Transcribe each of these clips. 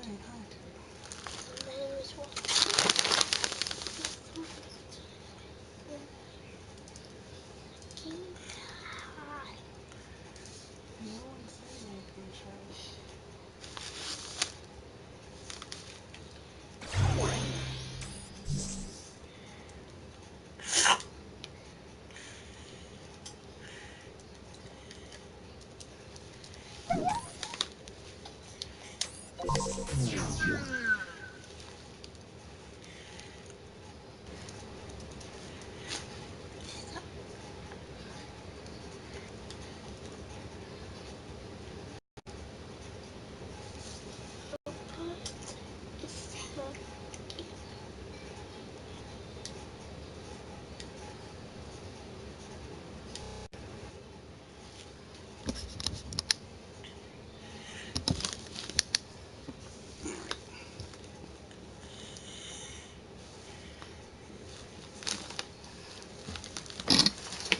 thing, huh? No one said anything, Charlotte.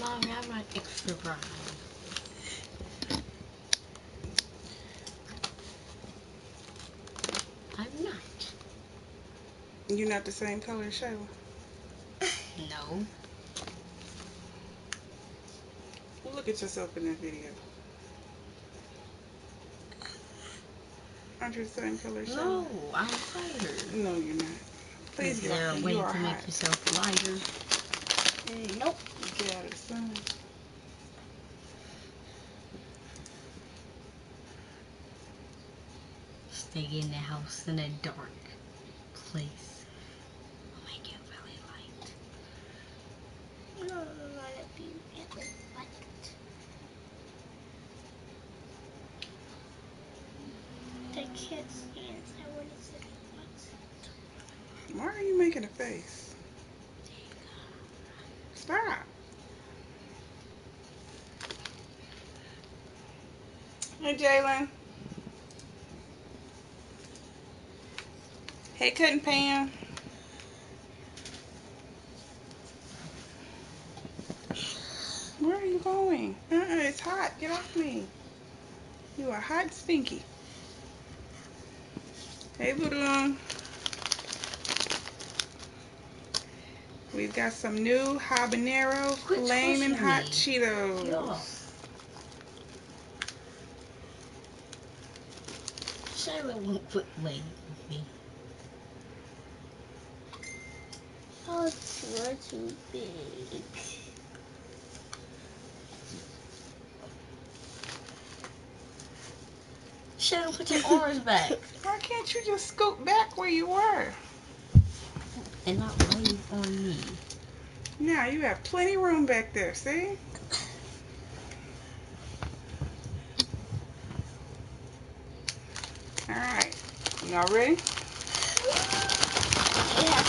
Mom, have my extra brown. I'm not. You're not the same color as Shayla. No. Look at yourself in that video. Aren't you the same color as Shayla? No, I'm tired. No, you're not. Please Is get there off a me. way You are to hot. make yourself lighter? Nope. Get out of the sun. Stay in the house in a dark place. I'll make it really light. No, let it be really light. The kids dance. I want to say what? Why are you making a face? Stop. Hey, Jalen. Hey, Cutting Pan. Where are you going? It's hot. Get off me. You are hot and stinky. Hey, Voodoo. We've got some new Habanero Flamin' Hot Cheetos. Yeah. Shayla won't quit playing with me. Oh, you're too big. Shayla, put your arms back. Why can't you just scoot back where you were? And not lay on me. Now you have plenty of room back there, see? Alright. Y'all ready? Yeah.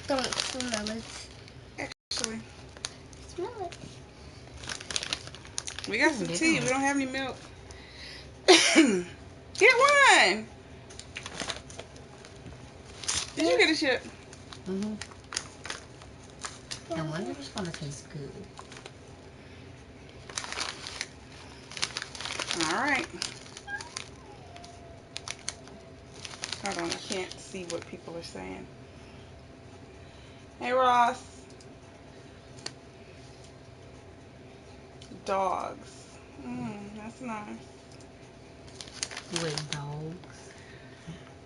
Don't smell it. Actually, Smell it. we got some They tea. don't. We don't have any milk. Get one! Did you get a chip? Mm-hmm. I wonder if it's gonna taste good. Alright. Hold on, I can't see what people are saying. Hey, Ross. Dogs. That's nice. With dogs.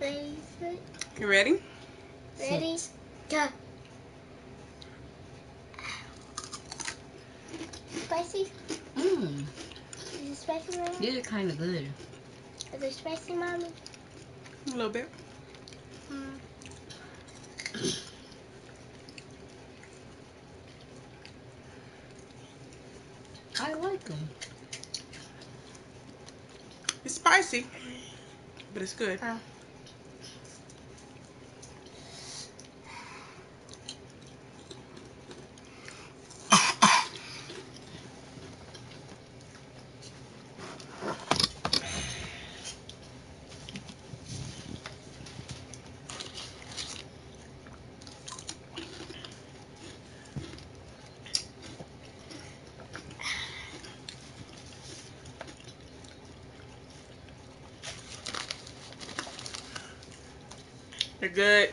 Basic. You ready? Ready? Go. Spicy? Mmm. Is it spicy, Mommy? These are kind of good. Is it spicy, Mommy? A little bit. I like them. It's spicy, but it's good. Oh. They're good.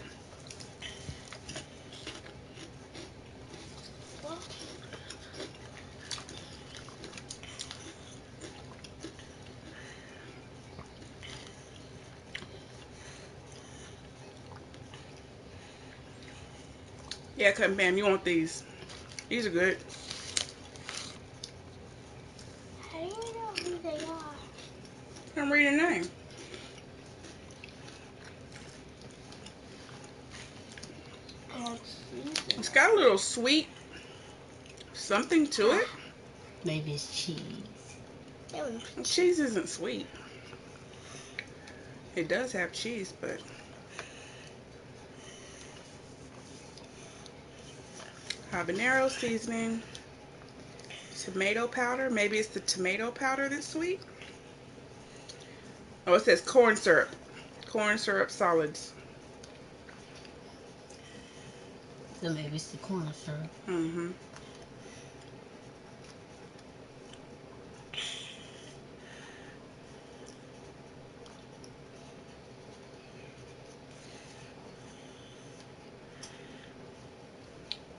Yeah, Cutting Pam, you want these. These are good. How do you know who they are? I'm reading the name. It's got a little sweet something to it. Maybe it's cheese. Cheese isn't sweet. It does have cheese, but habanero seasoning, tomato powder. Maybe it's the tomato powder that's sweet. Oh, it says corn syrup. Corn syrup solids. So maybe it's the corn syrup. Mm-hmm.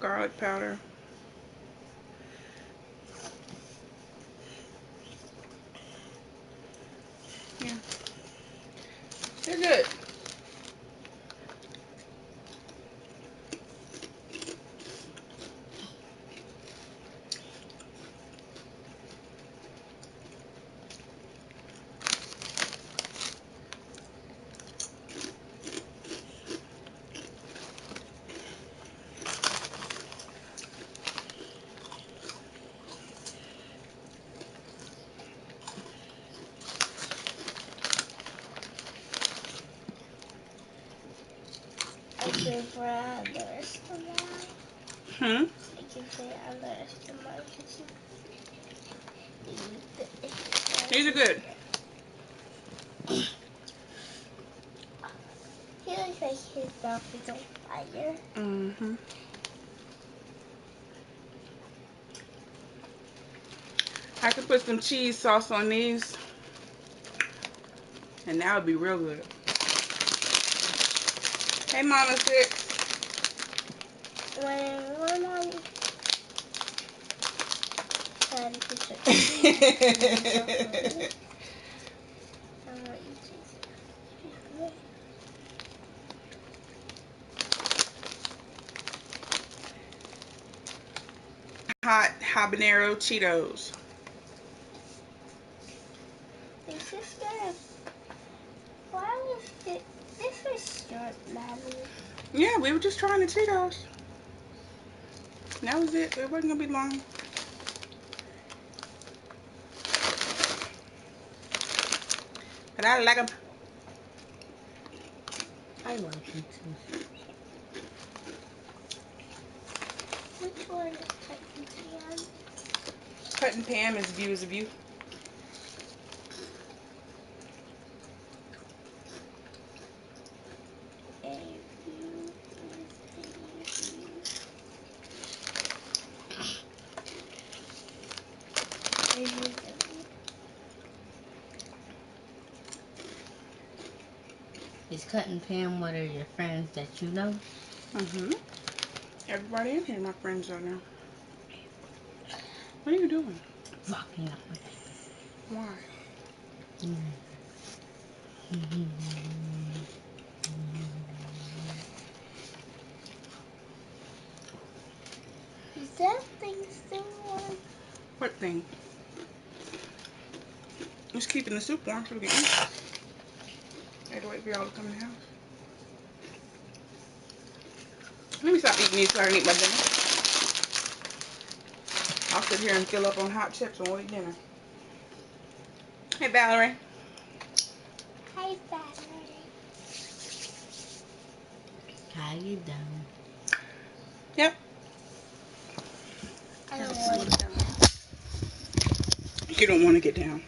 Garlic powder. Yeah. They're good. I can put on the rest of mine. Hmm? I can put on the rest of mine because These are good. he looks like his mouth is on fire. Mm-hmm. I could put some cheese sauce on these, and that would be real good. Hey, Mama Six. When Mommy tried to put your I want you to. Hot habanero Cheetos. Is this gonna? Why was it? This was short, Mommy. Yeah, we were just trying the Cheetos. That was it. It wasn't gonna be long. But I like them. I like them too. Which one is Cutting Pam? Cutting Pam is views of you. Is Cutting Pam one of your friends that you know? Mm-hmm. Everybody in here, my friends are now. What are you doing? Rocking up with Why? it. Is that thing still on? What thing? Just keeping the soup warm so we can eat. I had to wait for y'all to come in the house. Let me stop eating these so I can eat my dinner. I'll sit here and fill up on hot chips and we'll eat dinner. Hey, Valerie. Hi, Valerie. How you doing? Yep. I don't want to. You don't want to get down.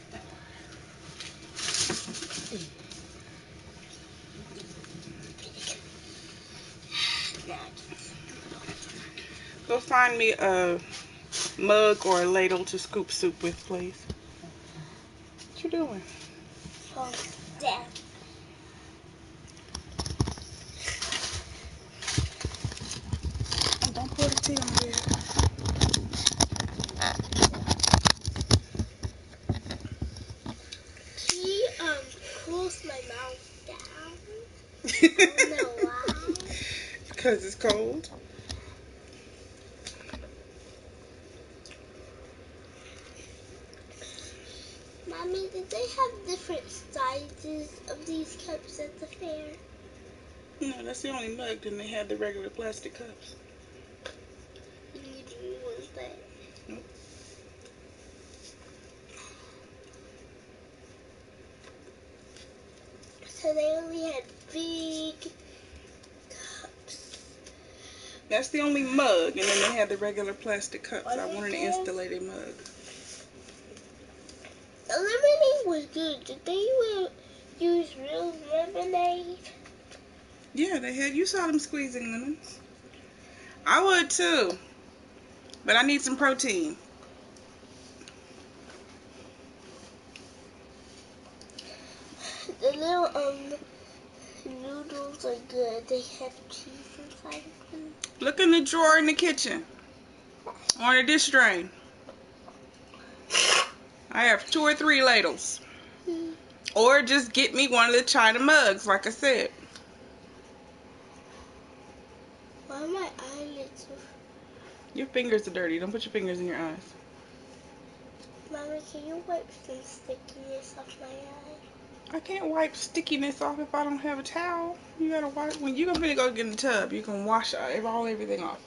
Go find me a mug or a ladle to scoop soup with, please. What you doing? Oh, damn. pour the tea on there. He closed my mouth down. I don't know why. Because it's cold. Mommy, did they have different sizes of these cups at the fair? No, that's the only mug. Then they had the regular plastic cups. You didn't want that. Nope. So they only had big cups. That's the only mug, and then they had the regular plastic cups. I wanted an Okay. insulated mug. The lemonade was good. Did they use real lemonade? Yeah, they had. You saw them squeezing lemons. I would too, but I need some protein. The little noodles are good. They have cheese inside of them. Look in the drawer in the kitchen, on the dish drain. I have 2 or 3 ladles. Or just get me one of the China mugs, like I said. Why are my eyelids? Your fingers are dirty. Don't put your fingers in your eyes. Mama, can you wipe some stickiness off my eye? I can't wipe stickiness off if I don't have a towel. You gotta wipe. When you're gonna go get in the tub, you can wash everything off.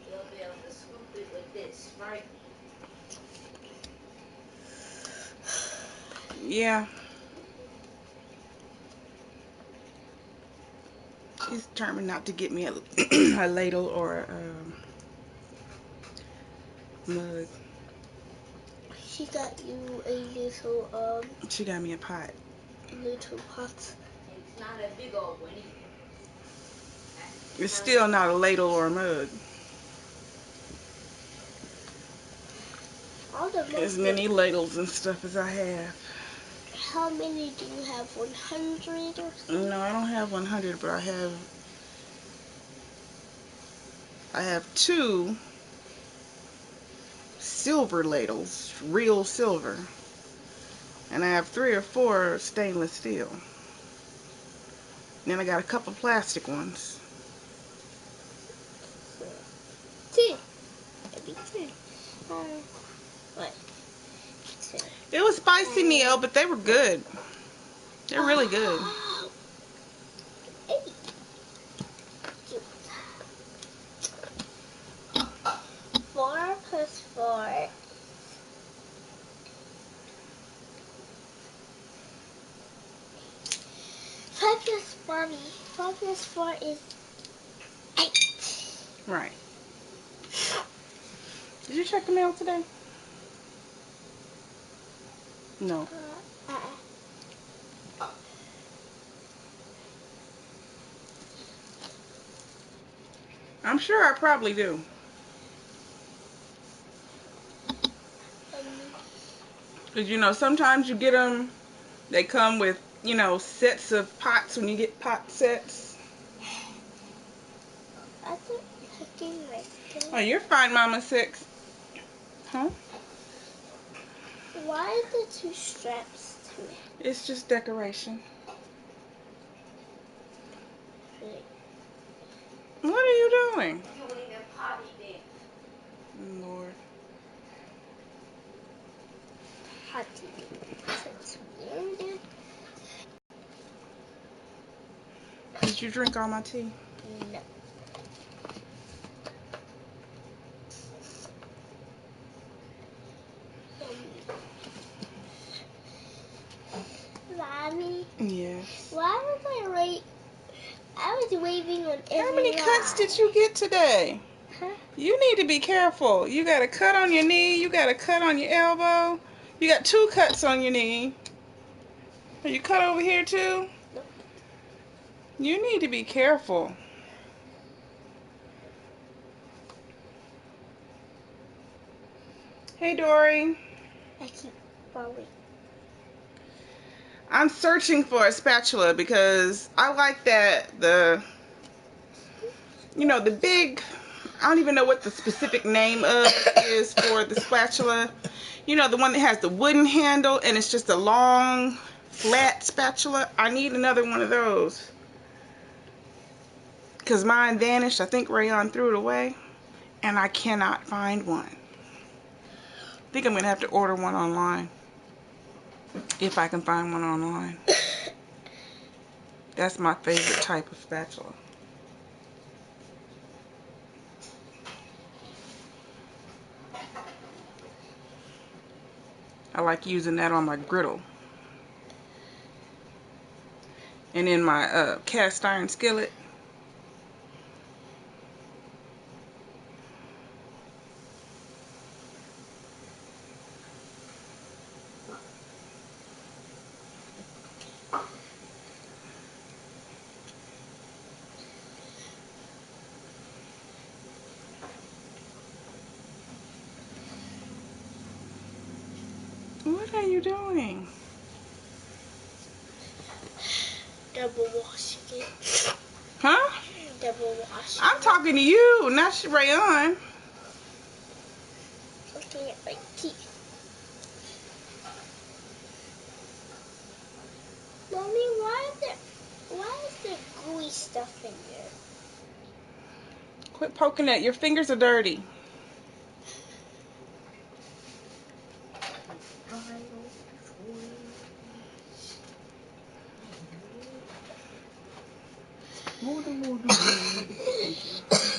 You'll be able to scoop it with this, right? Yeah. He's determined not to get me a ladle or a mug. She got you a little She got me a pot. little pot. It's not a big old one either. It's still not a ladle or a mug. All the As most. many ladles and stuff as I have. How many do you have? 100 or something? No, I don't have 100, but I have 2 silver ladles, real silver. And I have 3 or 4 stainless steel. Then I got a couple plastic ones. 2. Maybe 2. What? 2. It was spicy meal, but they were good. They're really good. 8. 4 plus 4. 5 plus 4. 5 plus 4 is 8. Right. Did you check the mail today? No. I'm sure I probably do. Because, sometimes you get them, they come with, sets of pots when you get pot sets. I think picking my skin. Oh, you're fine, Mama 6. Huh? Why are the 2 straps to me? It's just decoration. What are you doing? Doing a potty dance. Lord. Potty. That's weird. Did you drink all my tea? No. Mommy, Yes. why was I was waving on every How many cuts did you get today? Huh? You need to be careful. You got a cut on your knee. You got a cut on your elbow. You got 2 cuts on your knee. Are you cut over here too? Nope. You need to be careful. Hey, Dory. I keep falling. I'm searching for a spatula because I like the big, I don't even know what the specific name of it is for the spatula. You know, the one that has the wooden handle and it's just a long, flat spatula. I need another one of those. Because mine vanished. I think Rayon threw it away. And I cannot find one. I think I'm going to have to order one online. If I can find one online. That's my favorite type of spatula. I like using that on my griddle. And in my cast iron skillet. What are you doing? Double washing it. Huh? Double washing I'm talking to you, not Rayon. Looking at my teeth. Mommy, why is there gooey stuff in there? Quit poking at your fingers are dirty.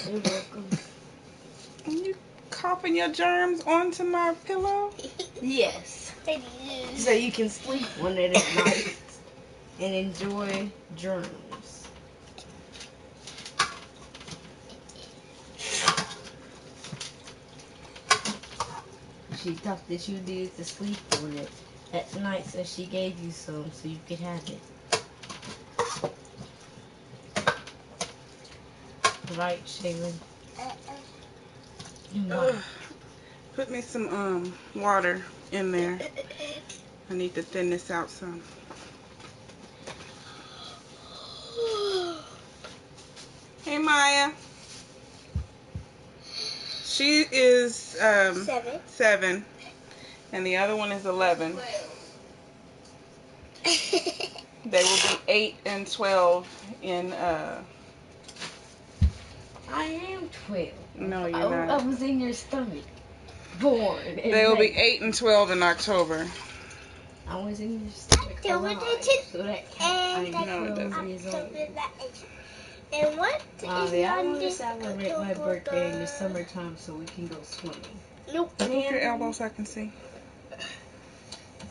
You're welcome. Are you coughing your germs onto my pillow? Yes. It is. So you can sleep on it at night and enjoy germs. She thought that you needed to sleep on it at night, so she gave you some so you could have it. Right, Shaylin? Put me some water in there. I need to thin this out some. Hey Maya. She is 7 and the other one is 11. They will be 8 and 12 in I am 12. no, you're I not. was in your stomach. Born. They will be 8 and 12 in October. I was in your stomach alive, so that counts. I am No, it 12 years old. And what Mommy, I want to celebrate my birthday in the summertime so we can go swimming. Nope. Move your elbow so I can see.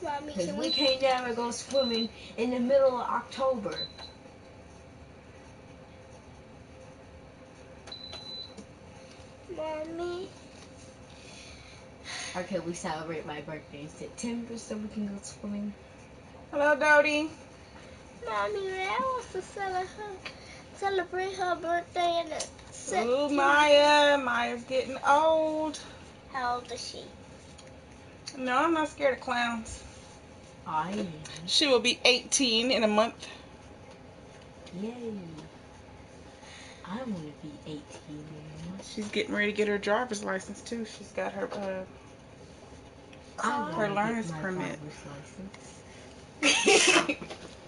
Mommy, Because we can't never go swimming in the middle of October. Mommy. Or can we celebrate my birthday in September so we can go swimming? Hello, Dodie. Mommy, I want to celebrate her birthday in the September. Ooh, Maya. Maya's getting old. How old is she? No, I'm not scared of clowns. I am. She will be 18 in a month. Yay. I want to be 18 now. She's getting ready to get her driver's license too. She's got her Her learner's permit.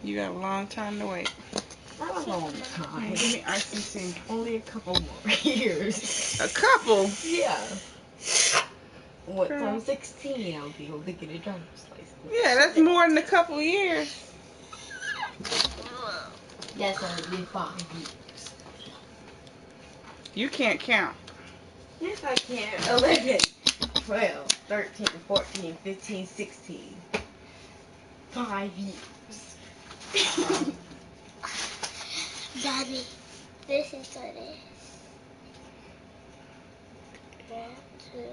You got a long time to wait. Not a long time. Give me ice and tea. Only a couple more years. A couple? Yeah. Once Girl. I'm 16, I'll be able to get a driver's license. Yeah, that's more than a couple years. That's only 5 years. You can't count. Yes, I can. 11, 12, 13, 14, 15, 16. 5 years. Daddy, this is what it is. 1, 2, 3.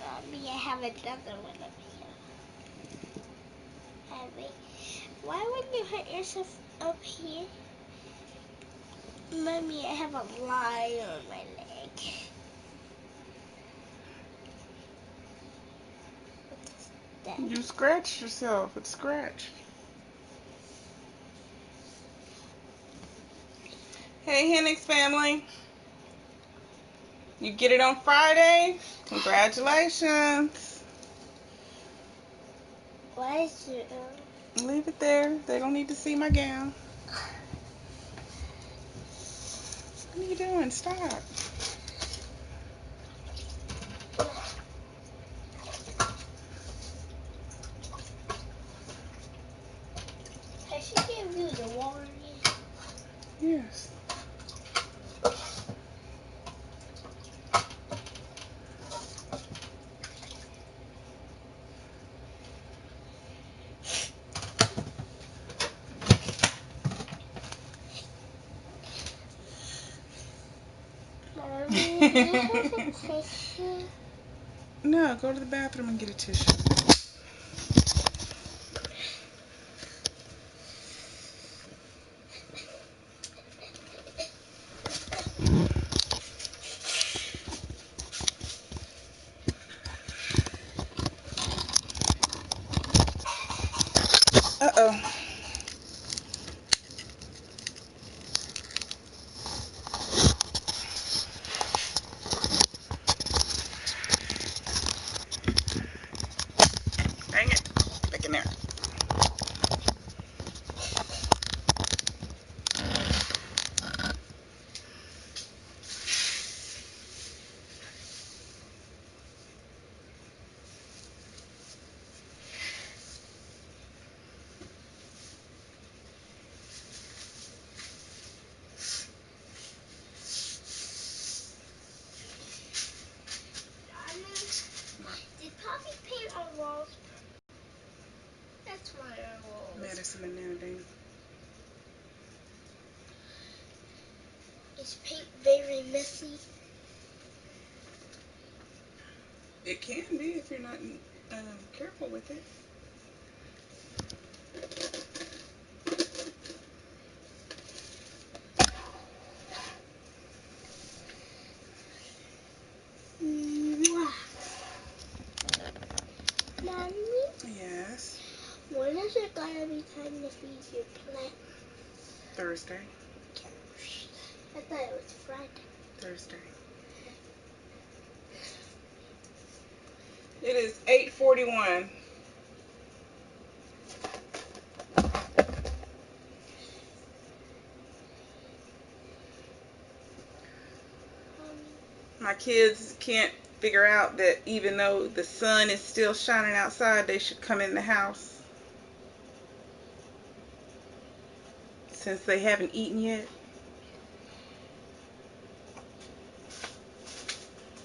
Mommy, I have another one up here. Mommy, why would you hurt yourself up here? Mommy, I have a line on my leg. You scratched yourself. It's scratched. Hey, Hennix family. You get it on Friday? Congratulations. Why is it? Leave it there. They don't need to see my gown. What are you doing? Stop. I should give you the water. Yes. Mommy, do you have a tissue? No, go to the bathroom and get a tissue. Uh-oh. Dang it. Back in there. Did Poppy paint our walls? That's why our walls. Madison and now, Dana. Is paint very messy? It can be if you're not careful with it. Mommy, Yes. when is it gonna be time to feed your plant? Thursday. I thought it was Friday. Thursday. It is 8:41. My kids can't figure out that even though the sun is still shining outside, they should come in the house. Since they haven't eaten yet.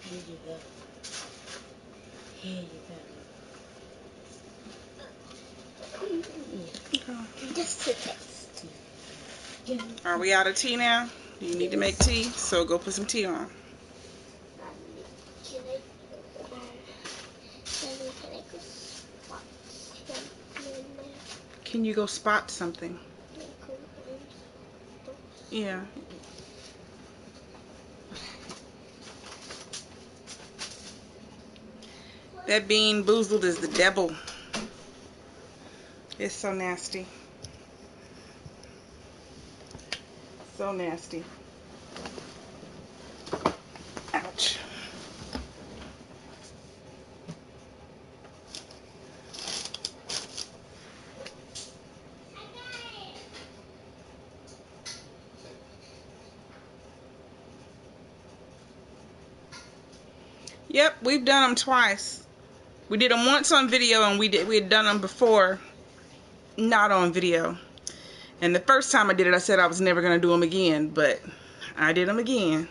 Here you go. Here you go. Okay. Just to taste. Are we out of tea now? Do you need to make tea? So go put some tea on. Can I go spot something in there? Can you go spot something? Yeah. That bean boozled is the devil. It's so nasty. So nasty. Ouch. Yep, we've done them twice. We did them once on video, and we had done them before, not on video. And the first time I did it, I said I was never gonna do them again, but I did them again.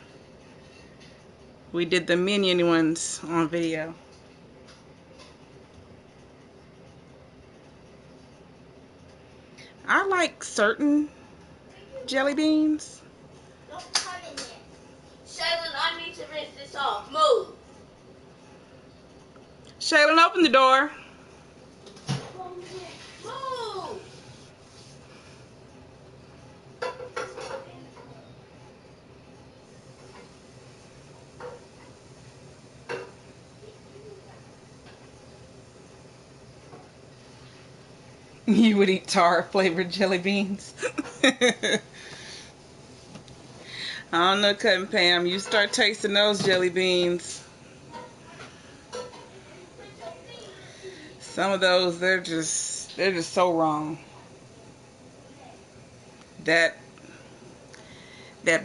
We did the minion ones on video. I like certain jelly beans. Don't come in there. Shaylin, I need to rinse this off. Move. Shaylin, open the door. Move. You would eat tar flavored jelly beans. I don't know, Cut and Pam. You start tasting those jelly beans. Some of those, they're just so wrong. That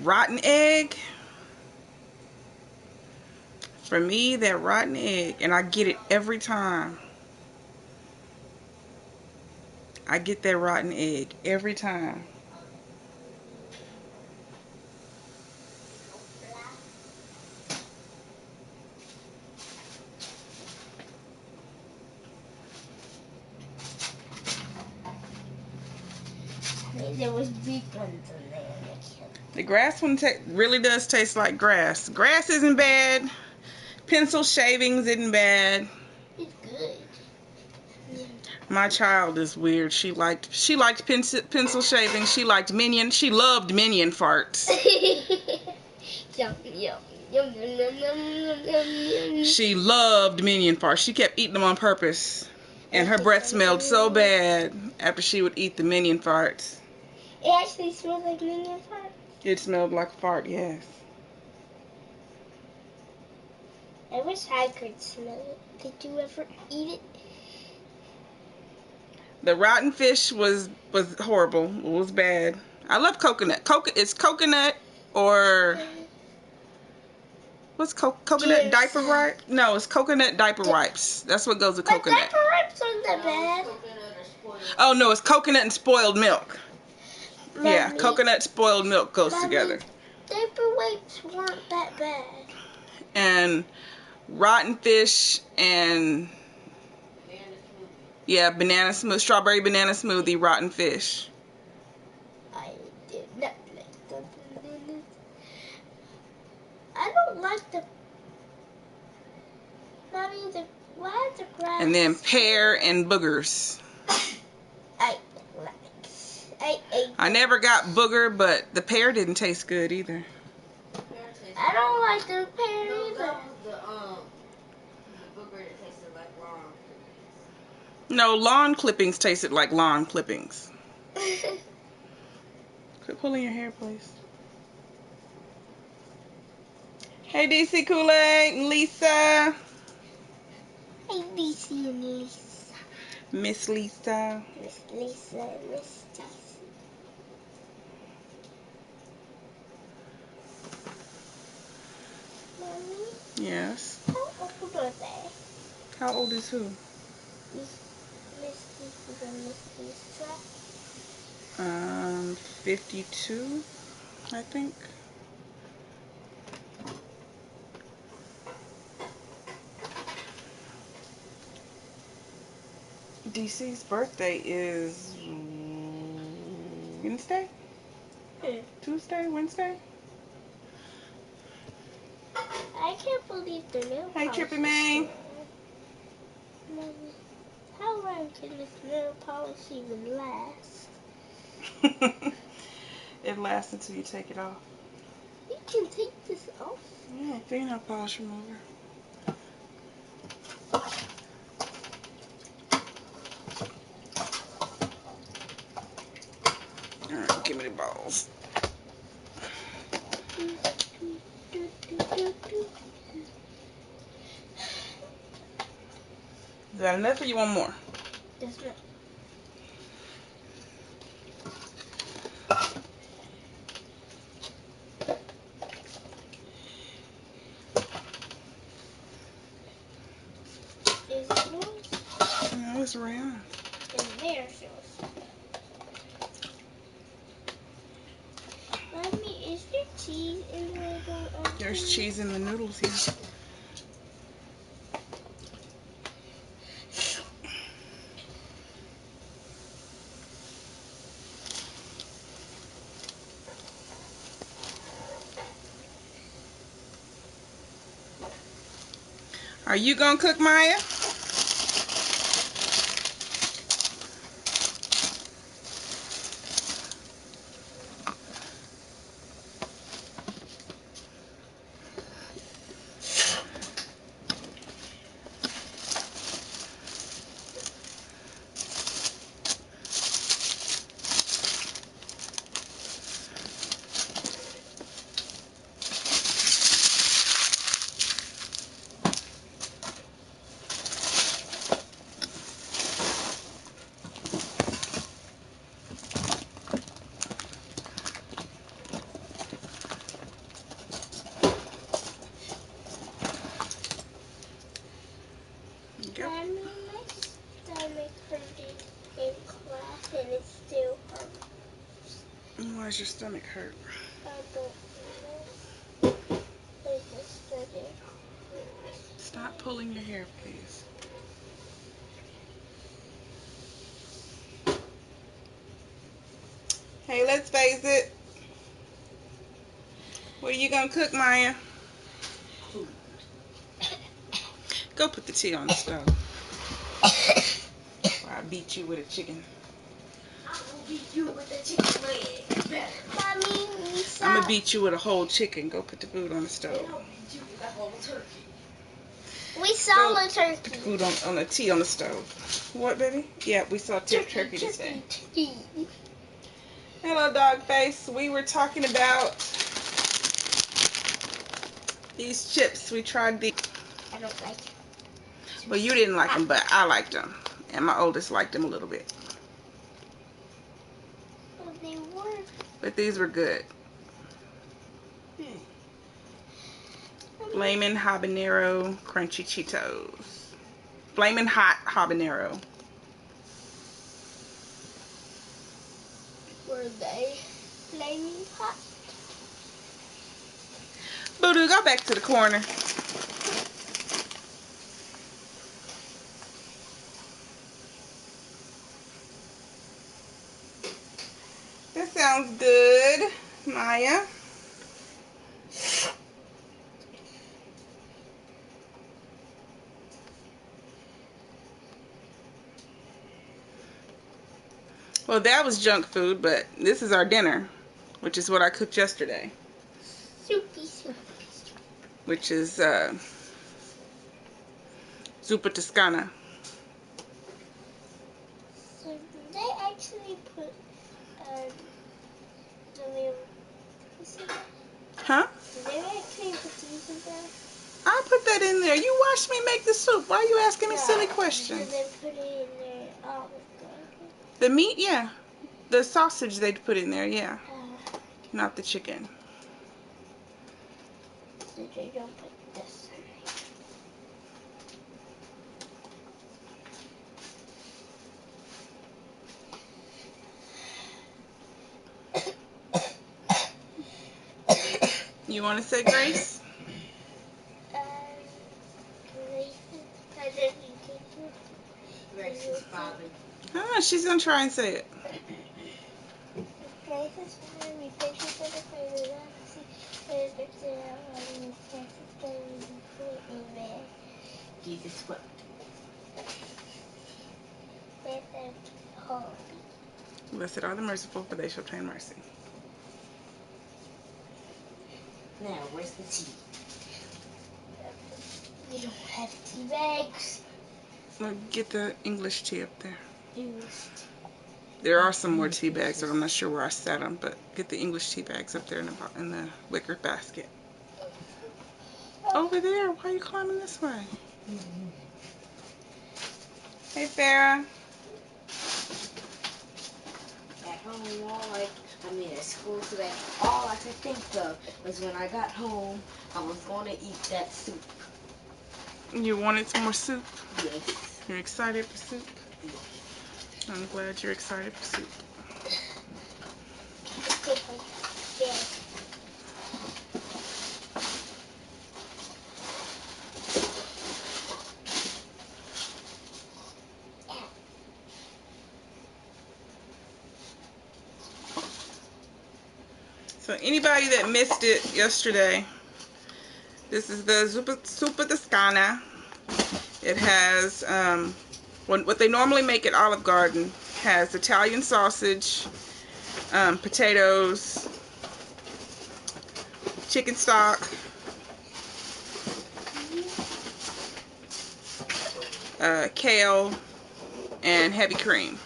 rotten egg. For me, that rotten egg, and I get it every time. I get that rotten egg every time. There was big ones in there. The grass one really does taste like grass. Grass isn't bad. Pencil shavings isn't bad. It's good. Yeah. My child is weird. She liked pencil shavings. She liked Minion. She loved Minion farts. Yum, yum, yum, yum, yum, yum, yum, yum. She loved Minion farts. She kept eating them on purpose. And her breath smelled so bad after she would eat the Minion farts. It actually smells like Minion fart. It smelled like a fart, yes. I wish I could smell it. Did you ever eat it? The rotten fish was horrible. It was bad. I love coconut. It's coconut or what's coconut diaper wipe? No, it's coconut diaper wipes. That's what goes with But coconut. diaper wipes aren't that bad. Oh no, it's coconut and spoiled milk. Yeah, Mommy, coconut spoiled milk goes together. Diaper wipes weren't that bad. And rotten fish and strawberry banana smoothie, rotten fish. I did not like the bananas. I don't like the. Mommy, why is the grass? And then pear and boogers. I never got booger, but the pear didn't taste good either. I don't like the pear No, either. that was the booger that tasted like lawn. No, lawn clippings tasted like lawn clippings. Quit pulling your hair, please. Hey, DC Kool-Aid and Lisa. Hey, DC and Lisa. Miss Lisa. Miss Lisa and Miss DC. Mommy, Yes. how old are they? How old is who? Miss DC and Miss Lisa. 52, I think. DC's birthday is Wednesday? Tuesday? Wednesday? I can't believe the nail Hey, polish. Trippy Man. Mommy, how long can this nail polish even last? It lasts until you take it off. You can take this off. Yeah, fingernail polish remover. Alright, give me the balls. Is that enough or you want more? That's not. Is it yours? No, it's round. And there's yours. Mommy, is there cheese in the little? There's cheese in the noodles here. Are you gonna cook, Maya? does your stomach hurt? I don't know. I just started. Stop pulling your hair, please. Hey, let's face it. What are you gonna cook, Maya? Go put the tea on the stove. Or I beat you with a chicken. I will beat you with a chicken leg. Mommy, we saw. I'm gonna beat you with a whole chicken. Go put the food on the stove. I'll beat you with a whole turkey. We saw Go a turkey. put the food on the tea on the stove. What, baby? Yeah, we saw turkey today. Hello, dog face. We were talking about these chips. We tried these. I don't like it. Well, you didn't like them, but I liked them. And my oldest liked them a little bit. But they were. But these were good. Flamin' Habanero Crunchy Cheetos. Flamin' Hot Habanero. Were they flaming hot? Voodoo, go back to the corner. That sounds good, Maya. Well, that was junk food, but this is our dinner, which is what I cooked yesterday, Soupy soup. which is zuppa toscana. So did they actually put the little piece in there? Huh? Did they actually put these in there? I put that in there. You watched me make the soup. Why are you asking me silly questions? Did they put it in there? Oh my god. The meat, yeah. The sausage they'd put in there, yeah. Not the chicken. So they don't put this in You want to say grace? I didn't think it. Grace's father. Ah, she's going to try and say it. Grace's father, we thank you for the favor that Amen. Jesus wept. Blessed are the merciful, for they shall obtain mercy. Now, where's the tea? We don't have tea bags. Well, get the English tea up there. English. There are some more tea bags, but I'm not sure where I set them. But get the English tea bags up there in the wicker basket. Over there. Why are you climbing this way? Hey, Farrah. At home, at school today, all I could think of was when I got home, I was going to eat that soup. You wanted some more soup? Yes. You're excited for soup? I'm glad you're excited for soup. So anybody that missed it yesterday, this is the zuppa toscana. It has what they normally make at Olive Garden. Has Italian sausage, potatoes, chicken stock, kale, and heavy cream.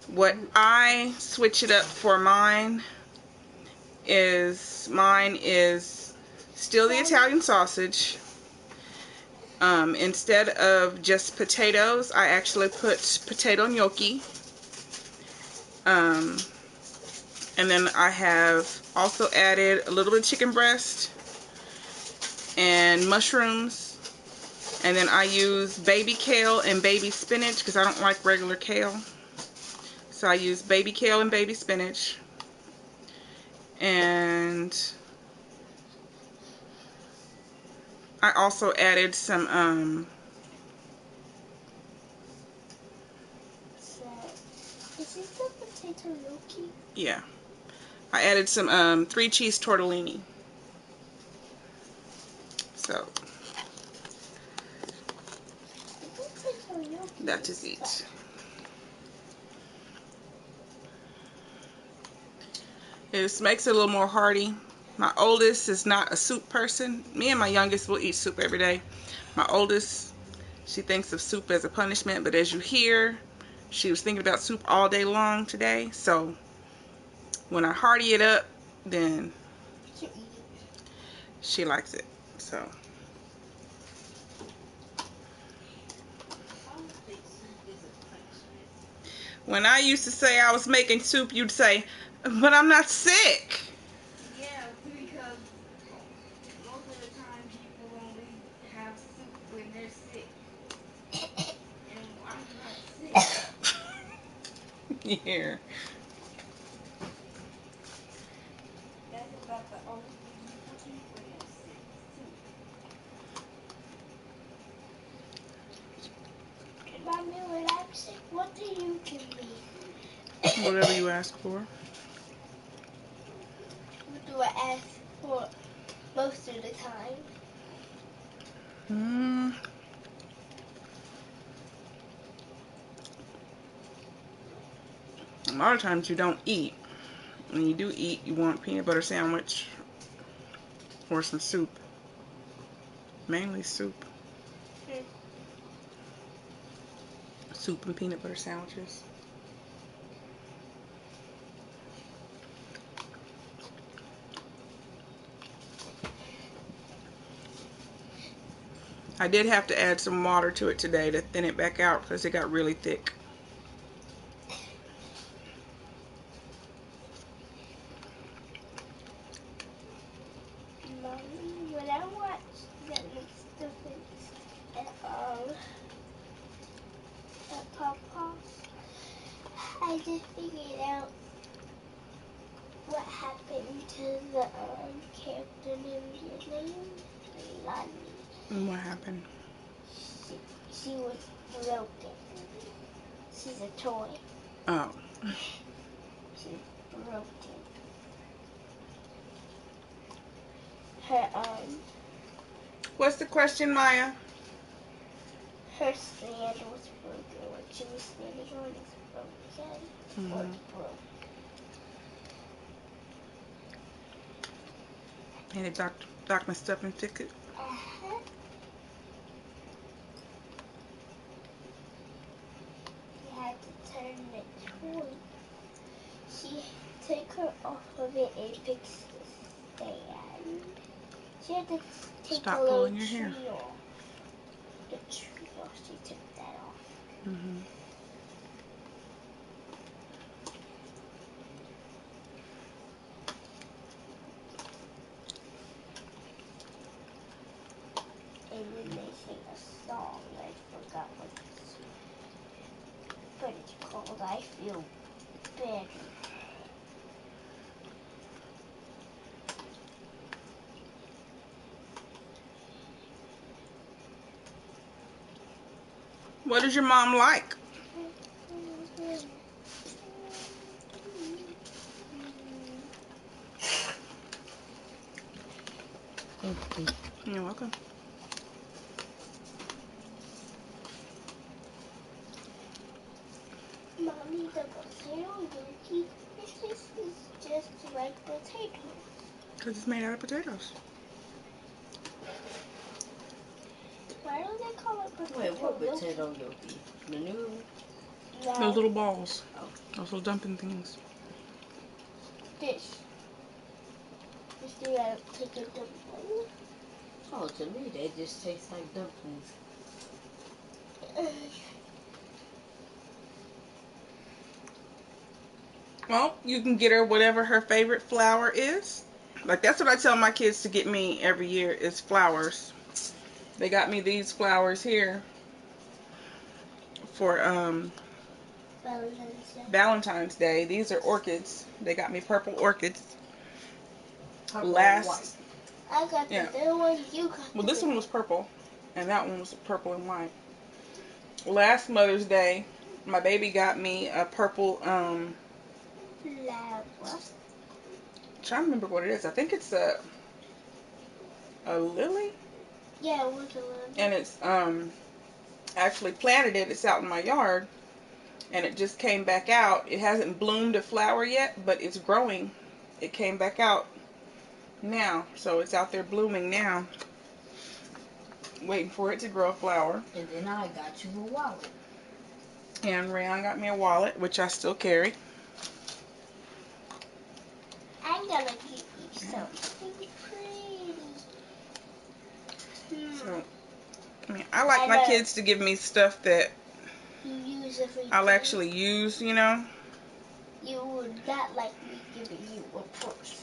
What I switch it up for mine is still the Italian sausage. Instead of just potatoes, I actually put potato gnocchi. And then I have also added a little bit of chicken breast and mushrooms. And then I use baby kale and baby spinach because I don't like regular kale. So I use baby kale and baby spinach. And I also added some Is this the potato gnocchi? yeah, I added some 3 cheese tortellini. So that is it. It just makes it a little more hearty. My oldest is not a soup person. Me and my youngest will eat soup every day. My oldest, she thinks of soup as a punishment, but as you hear, she was thinking about soup all day long today. So when I hearty it up, then she likes it. So when I used to say I was making soup, you'd say, but I'm not sick. Yeah, because most of the time people only have soup when they're sick. And I'm not sick. Yeah. That's about the only thing people eat when they're sick. Soup. Mommy, when I'm sick, what do you give me? Whatever you ask for. What do I ask for most of the time? A lot of times you don't eat. When you do eat, you want peanut butter sandwich or some soup. Mainly soup. Soup and peanut butter sandwiches. I did have to add some water to it today to thin it back out because it got really thick. Mommy, when I watch that stuff at Papa's, I just figured out what happened to the character named Lani. And what happened? She was broken. She's a toy. Oh. She's broken. Her What's the question, Maya? her stand was broken. What she was standing on is broken. Or broke. And it doc messed up and fix it. She had to turn the toy. She took her off of it and fixed the stand. She had to take Stop a little pulling your tree hair. off. The tree off. She took that off. And then they sing a song. I forgot what it's called. I feel better. What does your mom like? You're welcome. Mommy, the potato gnocchi, this is just like potatoes. Because it's made out of potatoes. Why do they call it potato Wait, what gnocchi? potato gnocchi? The new? No, Those little balls. Oh. Those little dumping things. this. Just do that, take a dumpling. Oh, to me they just taste like dumplings. Well, you can get her whatever her favorite flour is. Like, that's what I tell my kids to get me every year is flowers. They got me these flowers here for Valentine's Day. These are orchids. They got me purple orchids. Purple and white. I got the blue one, you got Well, the this blue. one was purple, and that one was purple and white. Last Mother's Day, my baby got me a purple, Flower. trying to remember what it is. I think it's a lily, Yeah, it was a lily. and it's actually planted it. It's out in my yard, and it just came back out. It hasn't bloomed a flower yet, but it's growing. It came back out now, so it's out there blooming now, waiting for it to grow a flower. And then I got you a wallet. And Rayon got me a wallet, which I still carry. I'm gonna give you something pretty. So, I mean, I like my kids to give me stuff that You use every I'll day. actually use, you know. You would not like me giving you a purse.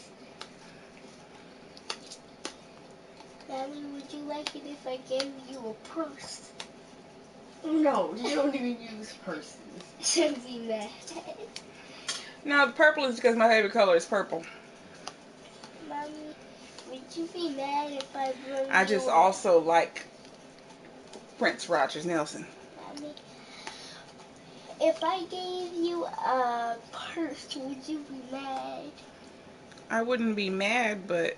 Mommy, would you like it if I gave you a purse? No, you don't even use purses. Don't be mad. No, the purple is because my favorite color is purple. Mommy, would you be mad if I bring I just also like Prince Rogers Nelson. Mommy, if I gave you a purse, would you be mad? I wouldn't be mad, but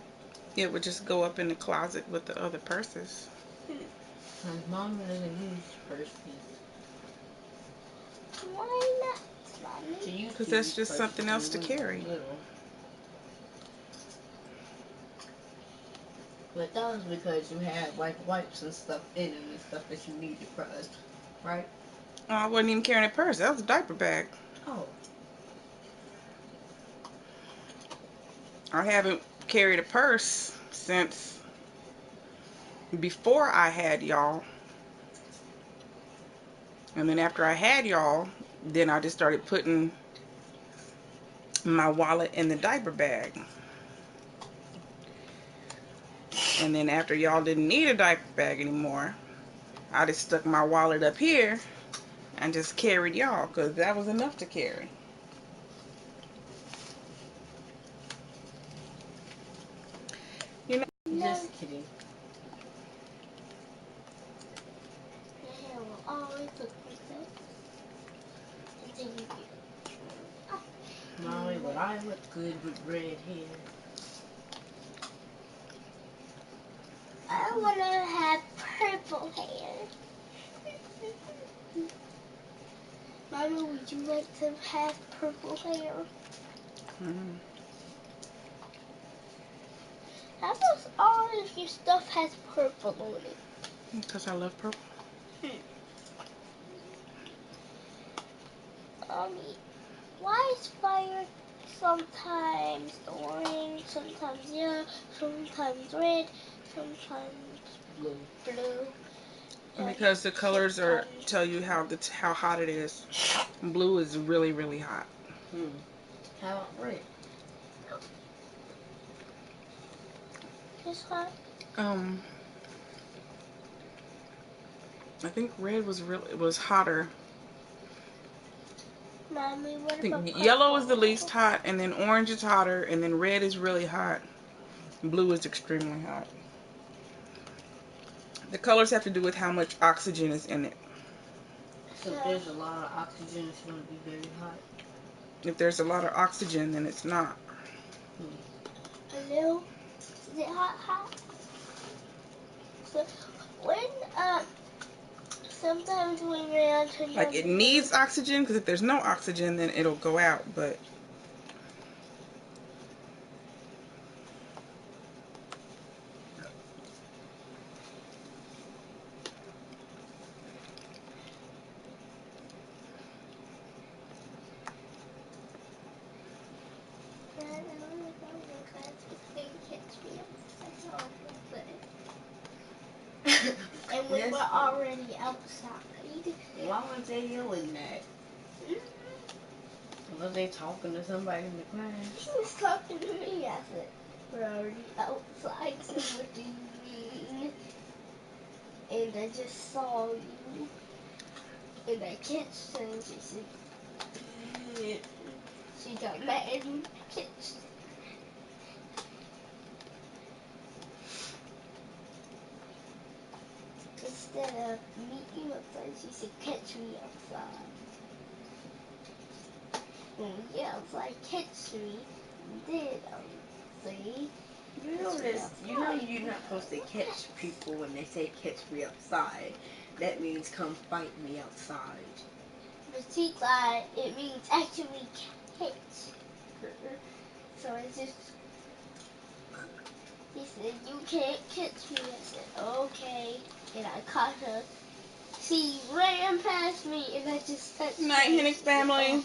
it would just go up in the closet with the other purses. Mom doesn't use purses. Why not, Mommy? Because that's just something else to carry. But that was because you had like wipes and stuff in them and stuff that you needed for us, right? Oh, I wasn't even carrying a purse. That was a diaper bag. Oh. I haven't carried a purse since before I had y'all. And then after I had y'all, then I just started putting my wallet in the diaper bag. And then after y'all didn't need a diaper bag anymore, I just stuck my wallet up here and just carried y'all because that was enough to carry. You know? Just kidding. Your hair will always look like that. Until you get Molly, but I look good with red hair. I want to have purple hair. Mommy, would you like to have purple hair? Mm-hmm. How does all of your stuff has purple on it? Because I love purple. Mommy, why is fire sometimes orange, sometimes yellow, sometimes red, sometimes Blue. blue? Because the colors are tell you how hot it is. Blue is really, really hot. How about red? This one? I think red was hotter. Mommy, what I think about yellow is the purple? least hot, and then orange is hotter, and then red is really hot. Blue is extremely hot. The colors have to do with how much oxygen is in it. So if there's a lot of oxygen, it's going to be very hot. If there's a lot of oxygen, then it's not. Hello? Is it hot? So when sometimes when we're turning Like it needs oxygen, because if there's no oxygen, then it'll go out. But and we were already outside. Why was they yelling that? Was they talking to somebody in the class? She was talking to me. I said, we're already outside, so what do you mean? And I just saw you. And I catched her and she said, she got mad and catched. instead of meet you outside, she said catch me outside. When we get outside, catch me. Then see. You know you're not supposed to catch people when they say catch me outside. That means come fight me outside. But she thought it means actually catch her. So I just, he said, you can't catch me. I said, okay. And I caught her. She ran past me and I just touched her. Night, Hennick family.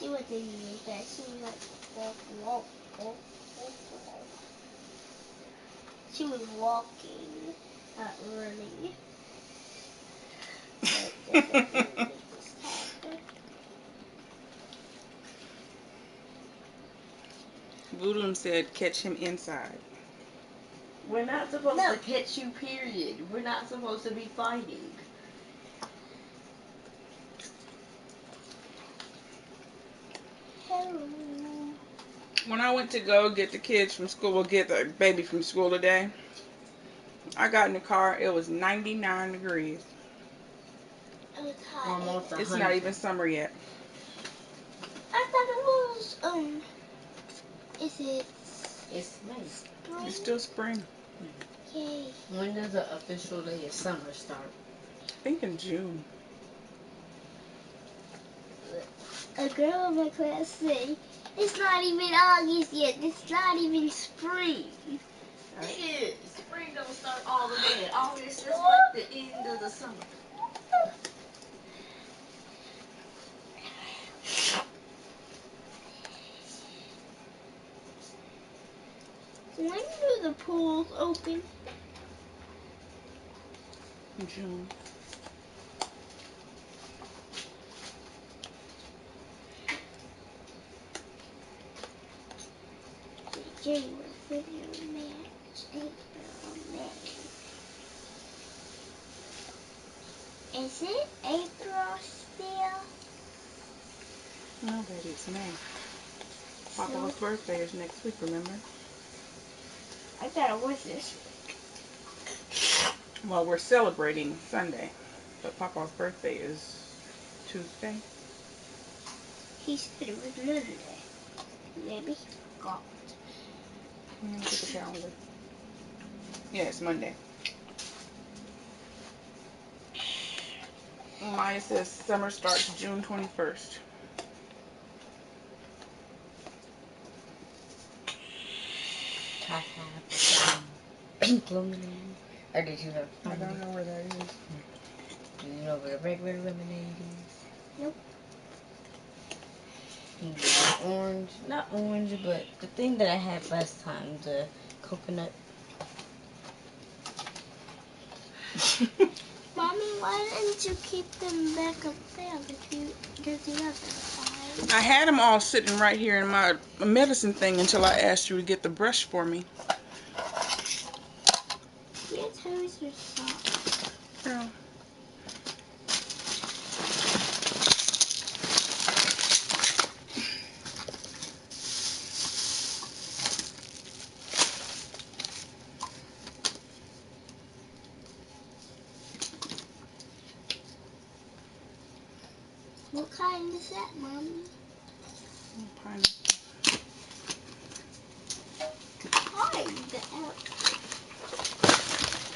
She wasn't even fast. She was like, walk, walk, walk, walk, walk. She was walking, not running. But just a few minutes happened. Voodoo said catch him inside. We're not supposed to catch you, period. We're not supposed to be fighting. Hello. When I went to go get the kids from school, well, get the baby from school today, I got in the car. It was 99 degrees. It was hot. Almost 100. It's not even summer yet. I thought it was, is it It's May. spring? It's still spring. Yay. When does the official day of summer start? I think in June. A girl in my class said, it's not even August yet. It's not even spring. It is. Spring don't start all the way. August is like the end of the summer. When do the pools open? In June. January, February, March, April, May. Is it April still? No, baby, it's May. Papa's birthday is next week, remember? I thought it was this week. Well, we're celebrating Sunday, but Papa's birthday is Tuesday. He said it was Monday. Maybe he forgot. Let me look at the calendar. Yeah, it's Monday. Maya says summer starts June 21st. I have pink lemonade. Or did you have I don't know where that is. Do you know where regular lemonade is? Nope. Orange. Not orange, but the thing that I had last time, the coconut. Mommy, why didn't you keep them back up there? Because you have them I had them all sitting right here in my medicine thing until I asked you to get the brush for me. Your toes are soft. Yeah. What kind is that, Mommy? Pineapple. Kind.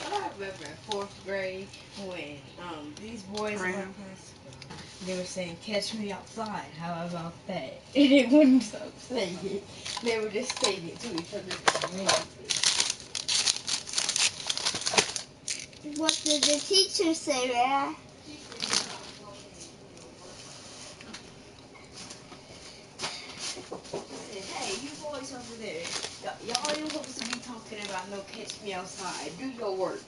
I remember in 4th grade when these boys in my Brown. class, they were saying, catch me outside. How about that? And they wouldn't stop saying it. They were just saying it to each other. What did the teacher say, Rhea? Hey, you boys over there, y'all ain't supposed to be talking about no catch me outside. Do your work.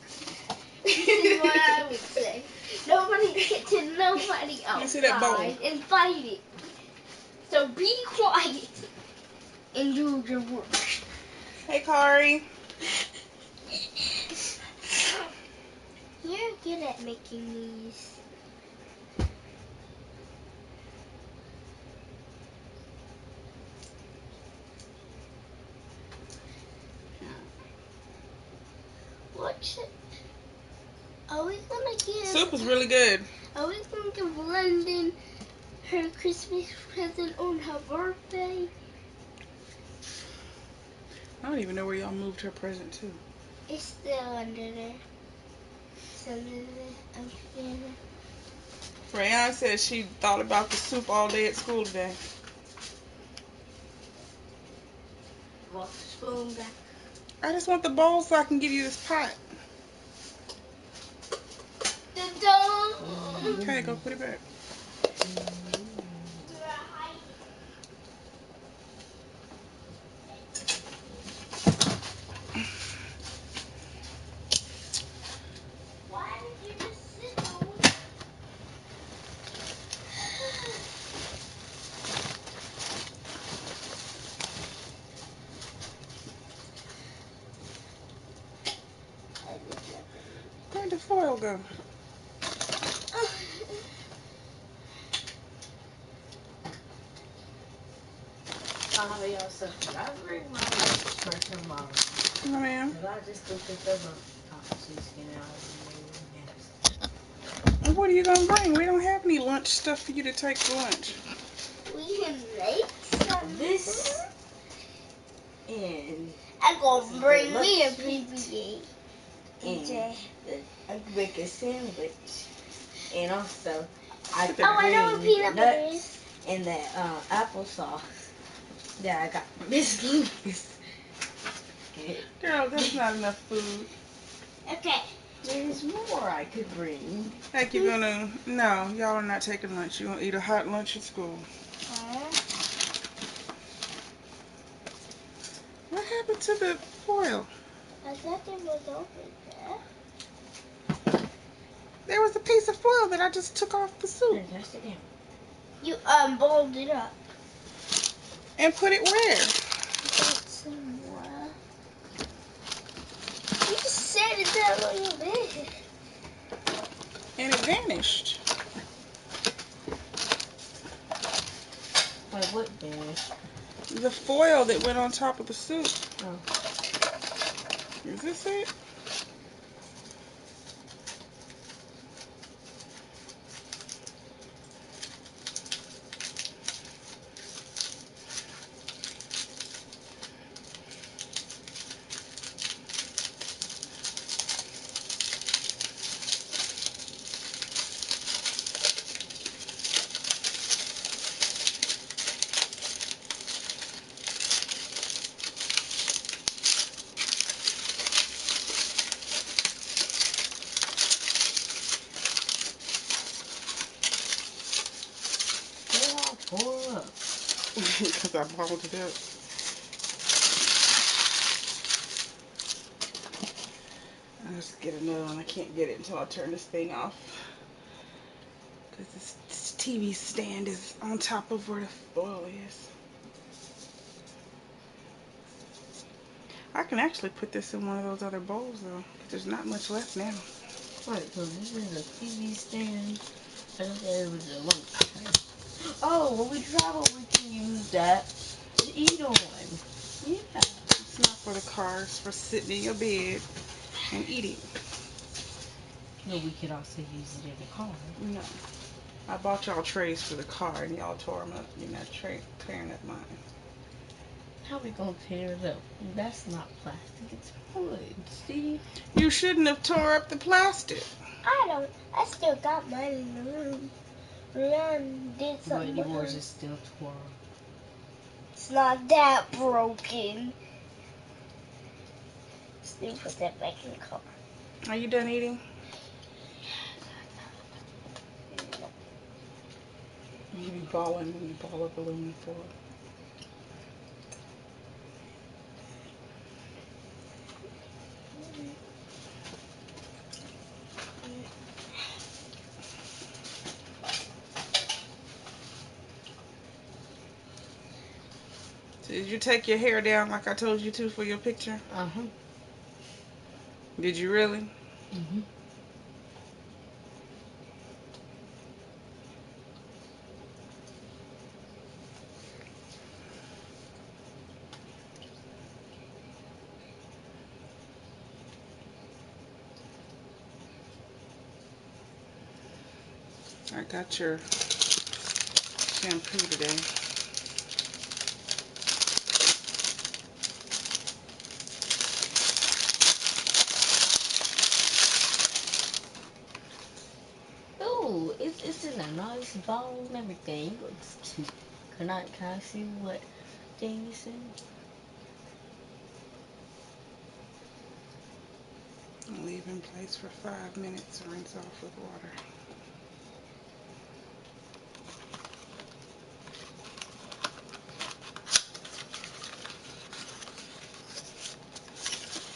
This is what I would say. Nobody catching nobody Let me see that bowl. outside and fighting. So be quiet and do your work. Hey, Kari. You're good at making these. What Are we gonna give? Soup is really good. Are we gonna give London her Christmas present on her birthday? I don't even know where y'all moved her present to. It's still under there. It's under there. Rayon said she thought about the soup all day at school today. Want the spoon back? I just want the bowl so I can give you this pot. Okay, go put it back. Why did you just sit on? Where'd the foil go? Y'all stuff. I bring my lunch for tomorrow. No, ma'am. But I just looked at the lunch she's And what are you gonna bring? We don't have any lunch stuff for you to take for lunch. We can make some. This and I'm gonna bring me a lunch PPA. and I can make a sandwich. And also, I Oh, I know what bring peanut butter is. nuts and that applesauce that I got from Miss Lucas. Girl, that's not enough food. Okay. There's more I could bring. Heck, you're gonna... No, y'all are not taking lunch. You're gonna eat a hot lunch at school. What happened to the foil? I thought it was over there. There was a piece of foil that I just took off the soup. Just sit down. You balled it up. And put it where? Somewhere. You just set it down on your bed. And it vanished. Wait, what vanished? The foil that went on top of the soup. Oh. Is this it? Pour up. Because I balled it up. I'll just get another one. I can't get it until I turn this thing off. Because this TV stand is on top of where the foil is. I can actually put this in one of those other bowls though. There's not much left now. Right, so this is a TV stand. I thought it was a lunch tray. Oh, when we travel, we can use that to eat on. Yeah. It's not for the car. It's for sitting in your bed and eating. No, we could also use it in the car. No. I bought y'all trays for the car and y'all tore them up. You're not tearing up mine. How we gonna tear it up? That's not plastic, it's wood. See? You shouldn't have tore up the plastic. I still got mine in the room. Leon did something But with yours her. is still tore. It's not that broken. Still put that back in the car. Are you done eating? You be balling when you ball up aluminum foil. So did you take your hair down like I told you to for your picture? Uh-huh. Did you really? Mm-hmm. I got your shampoo today. Oh, it's in a nice bowl and everything. It looks cute. Can I see what thing it's in? Leave in place for 5 minutes. Rinse off with water.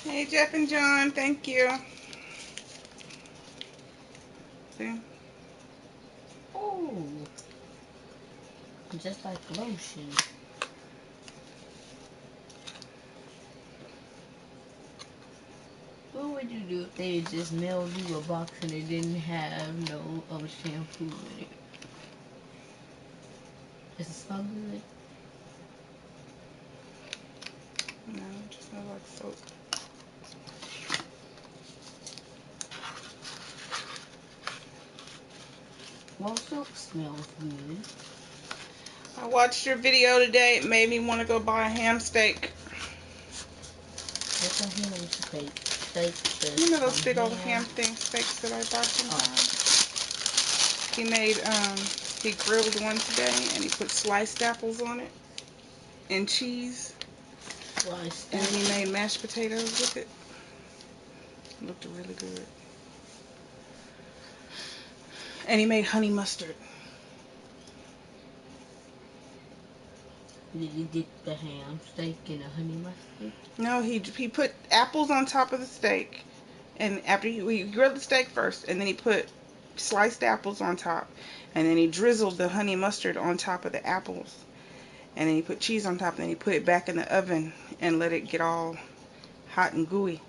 Hey, Jeff and John. Thank you. See? Oh, just like lotion. What would you do if they just mailed you a box and it didn't have no shampoo in it? Does it smell good? No, it just smells like soap. Well, soap smells good. I watched your video today. It made me want to go buy a ham steak. What's a ham steak? You know those big old ham steaks that I buy sometimes? He grilled one today and he put sliced apples on it and cheese. Sliced And then he apples. made mashed potatoes with it. It looked really good. And he made honey mustard. Did you dip the ham steak in a honey mustard? No, he put apples on top of the steak. And after he grilled the steak first, and then he put sliced apples on top. And then he drizzled the honey mustard on top of the apples. And then he put cheese on top, and then he put it back in the oven and let it get all hot and gooey.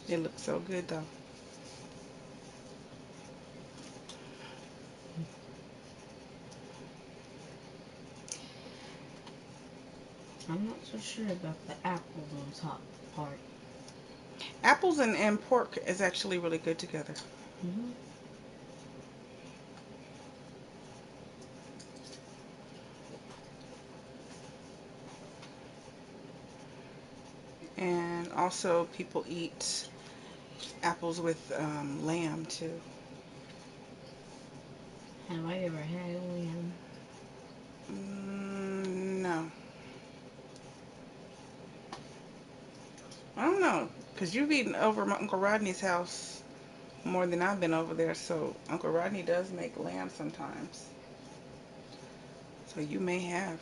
It looks so good though. I'm not so sure about the apples on top part. Apples and pork is actually really good together. Mm-hmm. And also people eat apples with lamb too. Have I ever had lamb? No. I don't know. Because you've eaten over my Uncle Rodney's house more than I've been over there. So Uncle Rodney does make lamb sometimes. So you may have.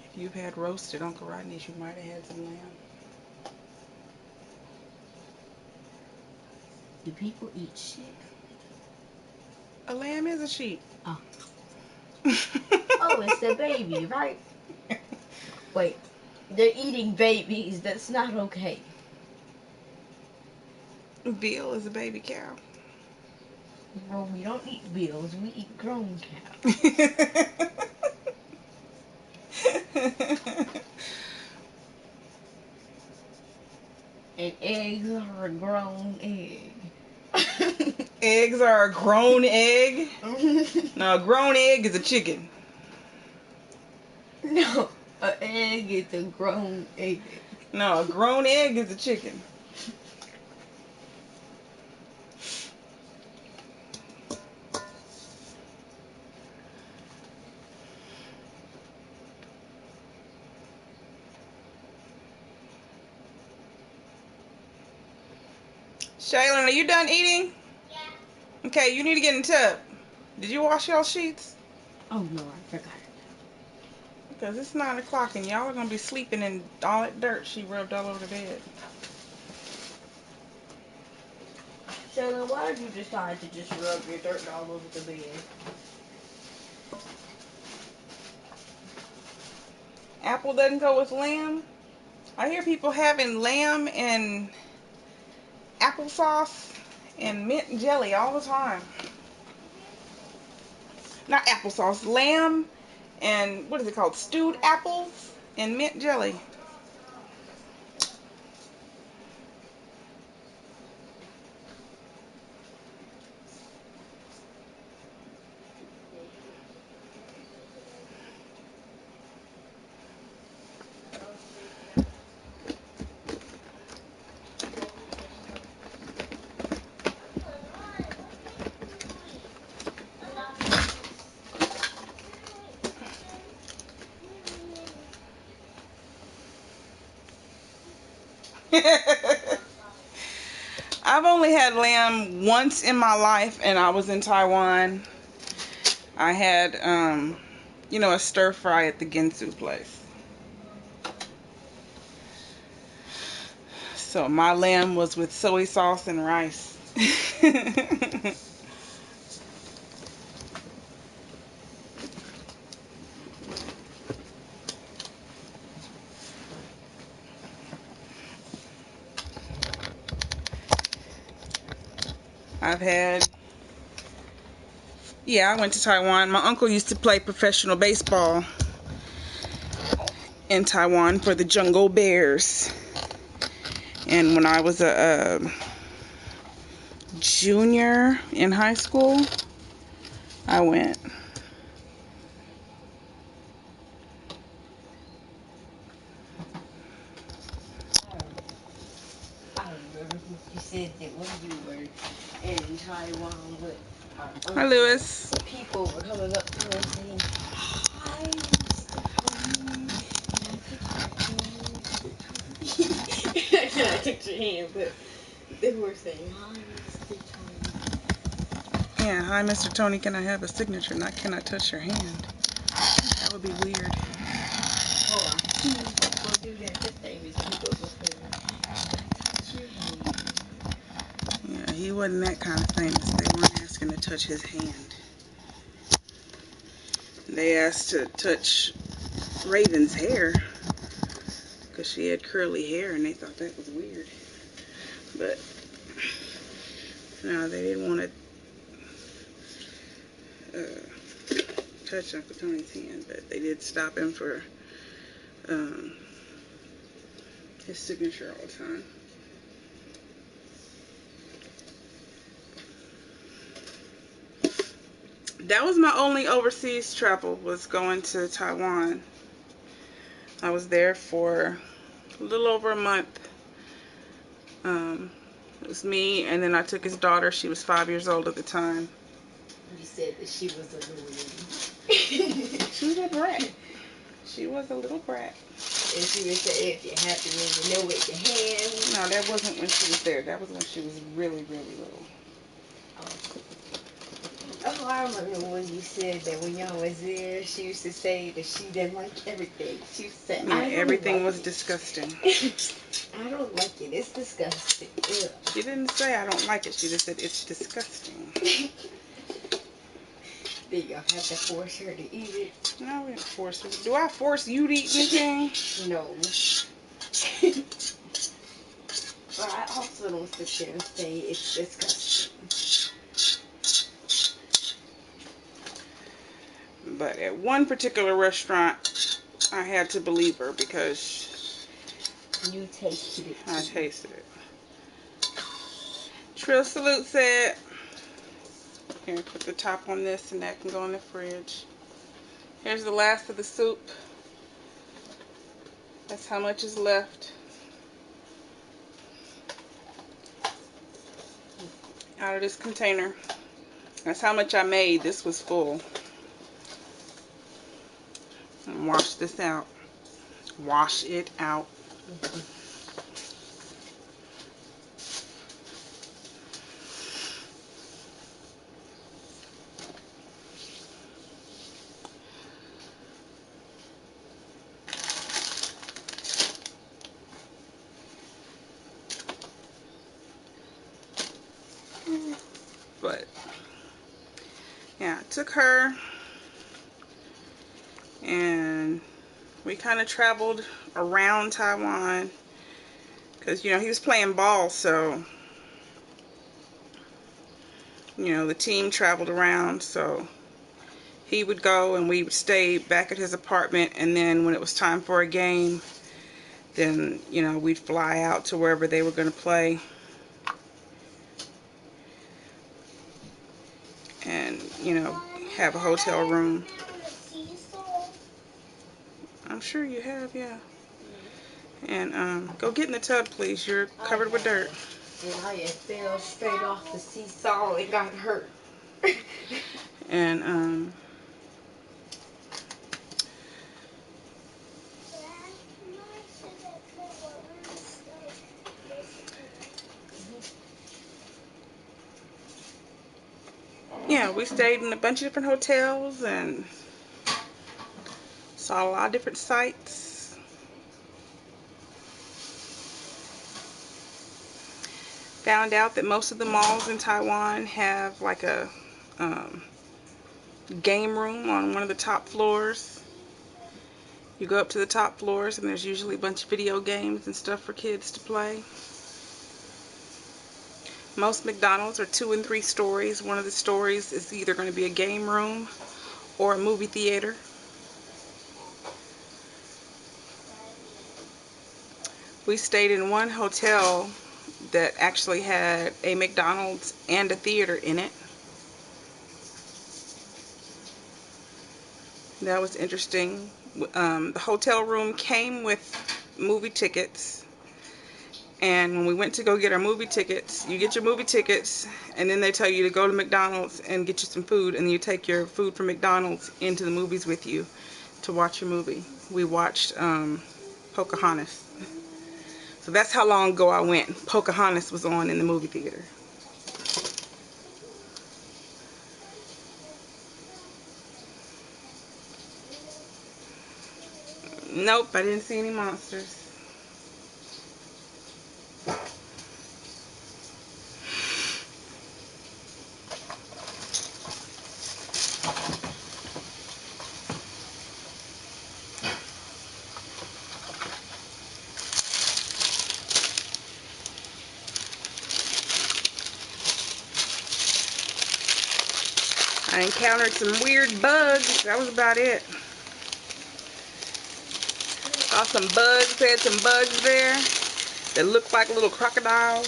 If you've had roasted Uncle Rodney's, you might have had some lamb. Do people eat sheep? A lamb is a sheep. Oh. Oh, it's the baby, right? Wait, they're eating babies. That's not okay. Bill is a baby cow. Well, we don't eat bills. We eat grown cows. And eggs are a grown egg. Eggs are a grown egg? No, a grown egg is a chicken. No, an egg is a grown egg. No, a grown egg is a chicken. Shaylin, are you done eating? Yeah. Okay, you need to get in the tub. Did you wash y'all sheets? Oh no, I forgot. Because it's 9 o'clock and y'all are going to be sleeping in all that dirt she rubbed all over the bed. Shaylin, why did you decide to just rub your dirt all over the bed? Apple doesn't go with lamb. I hear people having lamb and applesauce and mint jelly all the time. Not applesauce, lamb and what is it called? Stewed apples and mint jelly. I've only had lamb once in my life, and I was in Taiwan. I had, you know, a stir fry at the Ginsu place. So my lamb was with soy sauce and rice. I've had, yeah, I went to Taiwan. My uncle used to play professional baseball in Taiwan for the Jungle Bears. And when I was a junior in high school, I went. I remember you said that when you were in Taiwan with our Hi, uncle, Lewis. people were coming up to us saying, "Hi, Mr. Tony." I cannot touch your hand, but they were saying, "Hi, Mr. Tony." Yeah, hi, Mr. Tony. Can I have a signature? Not can I touch your hand? That would be weird. Oh, I see people do that. The famous people will say, "Can I touch your hand?" Yeah, he wasn't that kind of famous. They weren't asking to touch his hand. They asked to touch Raven's hair because she had curly hair, and they thought that was weird. But no, they didn't want to touch Uncle Tony's hand. But they did stop him for his signature all the time. That was my only overseas travel, was going to Taiwan. I was there for a little over a month. It was me, and then I took his daughter. She was 5 years old at the time. You said that she was annoying. She was a brat. She was a little brat. And she would say, if you're happy when you know with your hands. No, that wasn't when she was there. That was when she was really, really little. Oh, I remember when you said that when y'all was there, she used to say that she didn't like everything. She said, Yeah, everything like was it. Disgusting. I don't like it. It's disgusting. Ugh. She didn't say I don't like it. She just said it's disgusting. Did y'all have to force her to eat it? No, we didn't force her. Do I force you to eat anything? No. But I also don't sit there and say it's disgusting. But at one particular restaurant, I had to believe her because You tasted it. I tasted it. Trill Salute said, here, put the top on this and that can go in the fridge. Here's the last of the soup. That's how much is left. Out of this container. That's how much I made. This was full. And wash this out. Wash it out. But yeah, I took her and we kind of traveled around Taiwan because, you know, he was playing ball, so, you know, the team traveled around, so he would go and we would stay back at his apartment, and then when it was time for a game, then, you know, we'd fly out to wherever they were going to play. And, you know, have a hotel room. I'm sure you have, yeah. And go get in the tub, please. You're covered with dirt. And I fell straight off the seesaw and got hurt. And yeah, we stayed in a bunch of different hotels and saw a lot of different sights. Found out that most of the malls in Taiwan have like a game room on one of the top floors. You go up to the top floors and there's usually a bunch of video games and stuff for kids to play. Most McDonald's are 2 and 3 stories. One of the stories is either going to be a game room or a movie theater. We stayed in one hotel that actually had a McDonald's and a theater in it. That was interesting. The hotel room came with movie tickets, and when we went to go get our movie tickets, you get your movie tickets and then they tell you to go to McDonald's and get you some food, and you take your food from McDonald's into the movies with you to watch your movie. We watched Pocahontas. So that's how long ago I went. Pocahontas was on in the movie theater. Nope, I didn't see any monsters. I encountered some weird bugs. That was about it. Saw some bugs. They had some bugs there that looked like little crocodiles.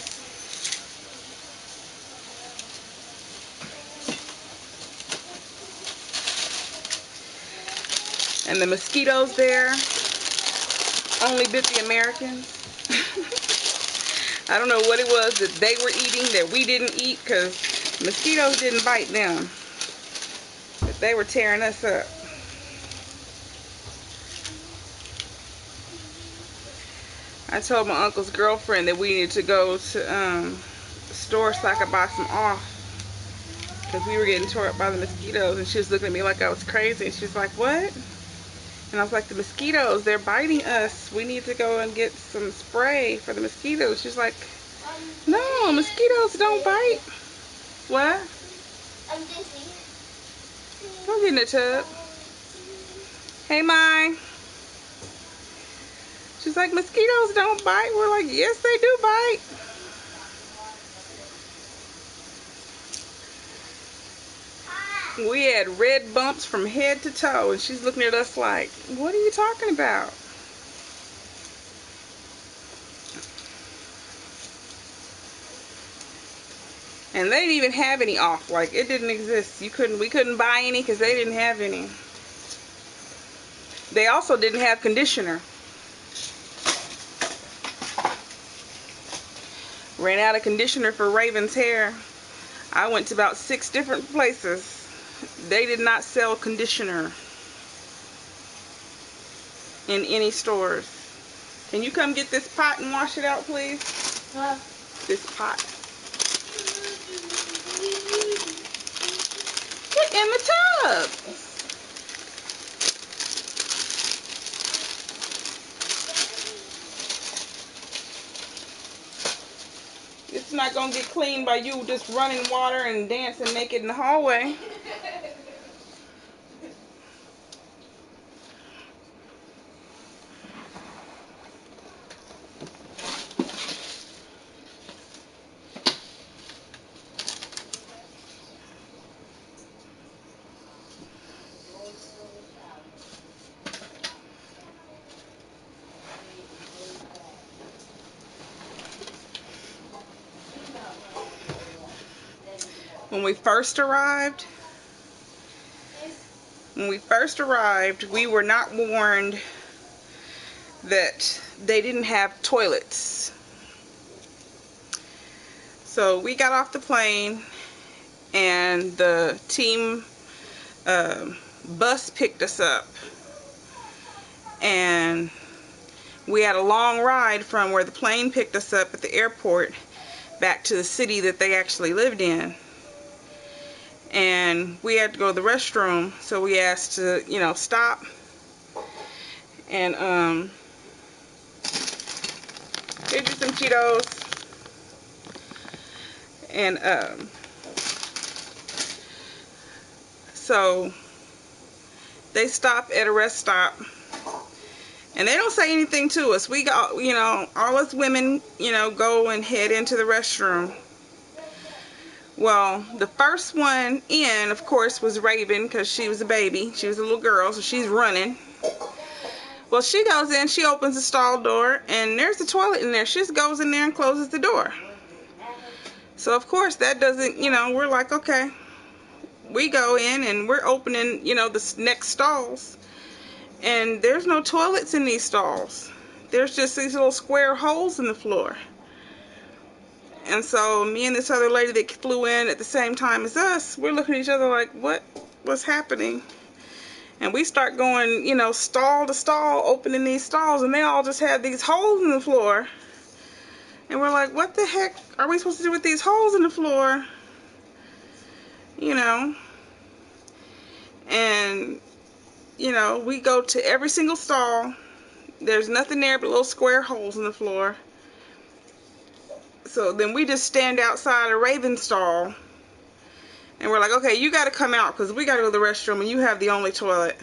And the mosquitoes there only bit the Americans. I don't know what it was that they were eating that we didn't eat, because mosquitoes didn't bite them. But they were tearing us up. I told my uncle's girlfriend that we needed to go to the store so I could buy some off, because we were getting tore up by the mosquitoes, and she was looking at me like I was crazy, and she's like, what? And I was like, the mosquitoes, they're biting us. We need to go and get some spray for the mosquitoes. She's like, no, mosquitoes don't bite. What? I'm dizzy. Go get in the tub. Hey, Mai. She's like, mosquitoes don't bite. We're like, yes, they do bite. We had red bumps from head to toe, and she's looking at us like, what are you talking about? And they didn't even have any off. Like, it didn't exist. We couldn't buy any because they didn't have any. They also didn't have conditioner. Ran out of conditioner for Raven's hair. I went to about 6 different places. They did not sell conditioner in any stores. Can you come get this pot and wash it out, please? This pot. Get in the tub. It's not gonna get clean by you just running water and dancing naked in the hallway. When we first arrived, we were not warned that they didn't have toilets. So we got off the plane and the team bus picked us up, and we had a long ride from where the plane picked us up at the airport back to the city that they actually lived in. And we had to go to the restroom, so we asked to, stop. And here's you some Cheetos. And so they stop at a rest stop, and they don't say anything to us. We got, all us women, go and head into the restroom. Well, the first one in, of course, was Raven, because she was a baby. She was a little girl, so she's running. Well, she goes in, she opens the stall door, and there's a toilet in there. She just goes in there and closes the door. So, of course, that doesn't, we're like, okay. We go in, and we're opening, the next stalls. And there's no toilets in these stalls. There's just these little square holes in the floor. And so me and this other lady that flew in at the same time as us, we're looking at each other like, what's happening? And we start going, stall to stall, opening these stalls, and they all just have these holes in the floor. And we're like, what the heck are we supposed to do with these holes in the floor? And, we go to every single stall. There's nothing there but little square holes in the floor. So then we just stand outside a Raven stall, and we're like, okay, you got to come out because we got to go to the restroom and you have the only toilet.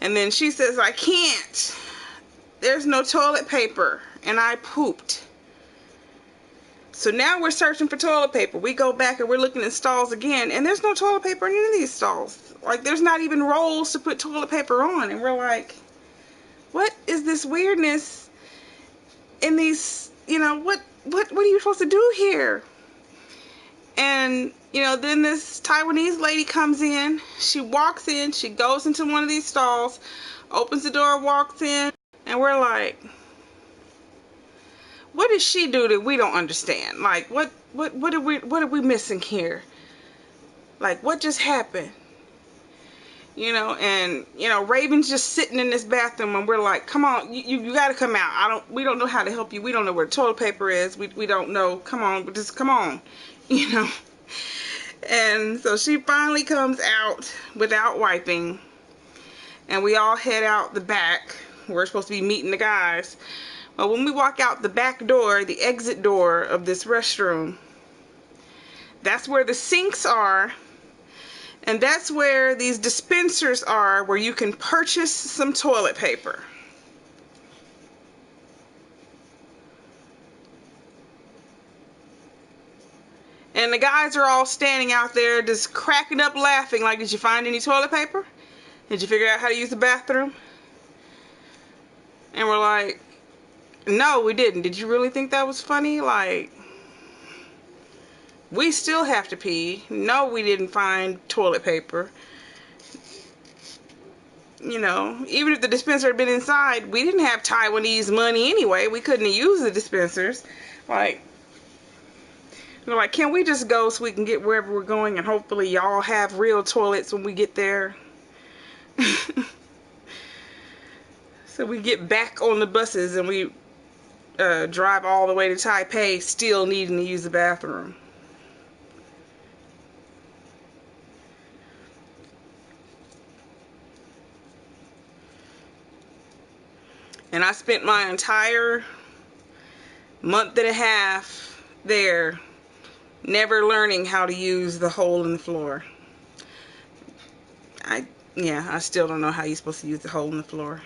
And then she says, I can't. There's no toilet paper, and I pooped. So now we're searching for toilet paper. We go back and we're looking in stalls again, and there's no toilet paper in any of these stalls. Like, there's not even rolls to put toilet paper on. And we're like, what is this weirdness in these, what are you supposed to do here? And, then this Taiwanese lady comes in. She walks in. She goes into one of these stalls, opens the door, walks in, and we're like, what did she do that we don't understand? Like, what are we missing here? Like, what just happened? And Raven's just sitting in this bathroom, and we're like, come on, you got to come out. We don't know how to help you. We don't know where the toilet paper is. We don't know. Come on, just come on. And so she finally comes out without wiping, and we all head out the back. We're supposed to be meeting the guys. Well, when we walk out the back door, the exit door of this restroom, that's where the sinks are, and that's where these dispensers are where you can purchase some toilet paper. And the guys are all standing out there just cracking up laughing like, did you find any toilet paper? Did you figure out how to use the bathroom? And we're like, no, we didn't. Did you really think that was funny? Like, we still have to pee. No, we didn't find toilet paper. Even if the dispenser had been inside, we didn't have Taiwanese money anyway. We couldn't use the dispensers. Like, we're like, can we just go so we can get wherever we're going, and hopefully y'all have real toilets when we get there? So we get back on the buses, and we drive all the way to Taipei, still needing to use the bathroom. And I spent my entire month and a half there never learning how to use the hole in the floor. I still don't know how you're supposed to use the hole in the floor.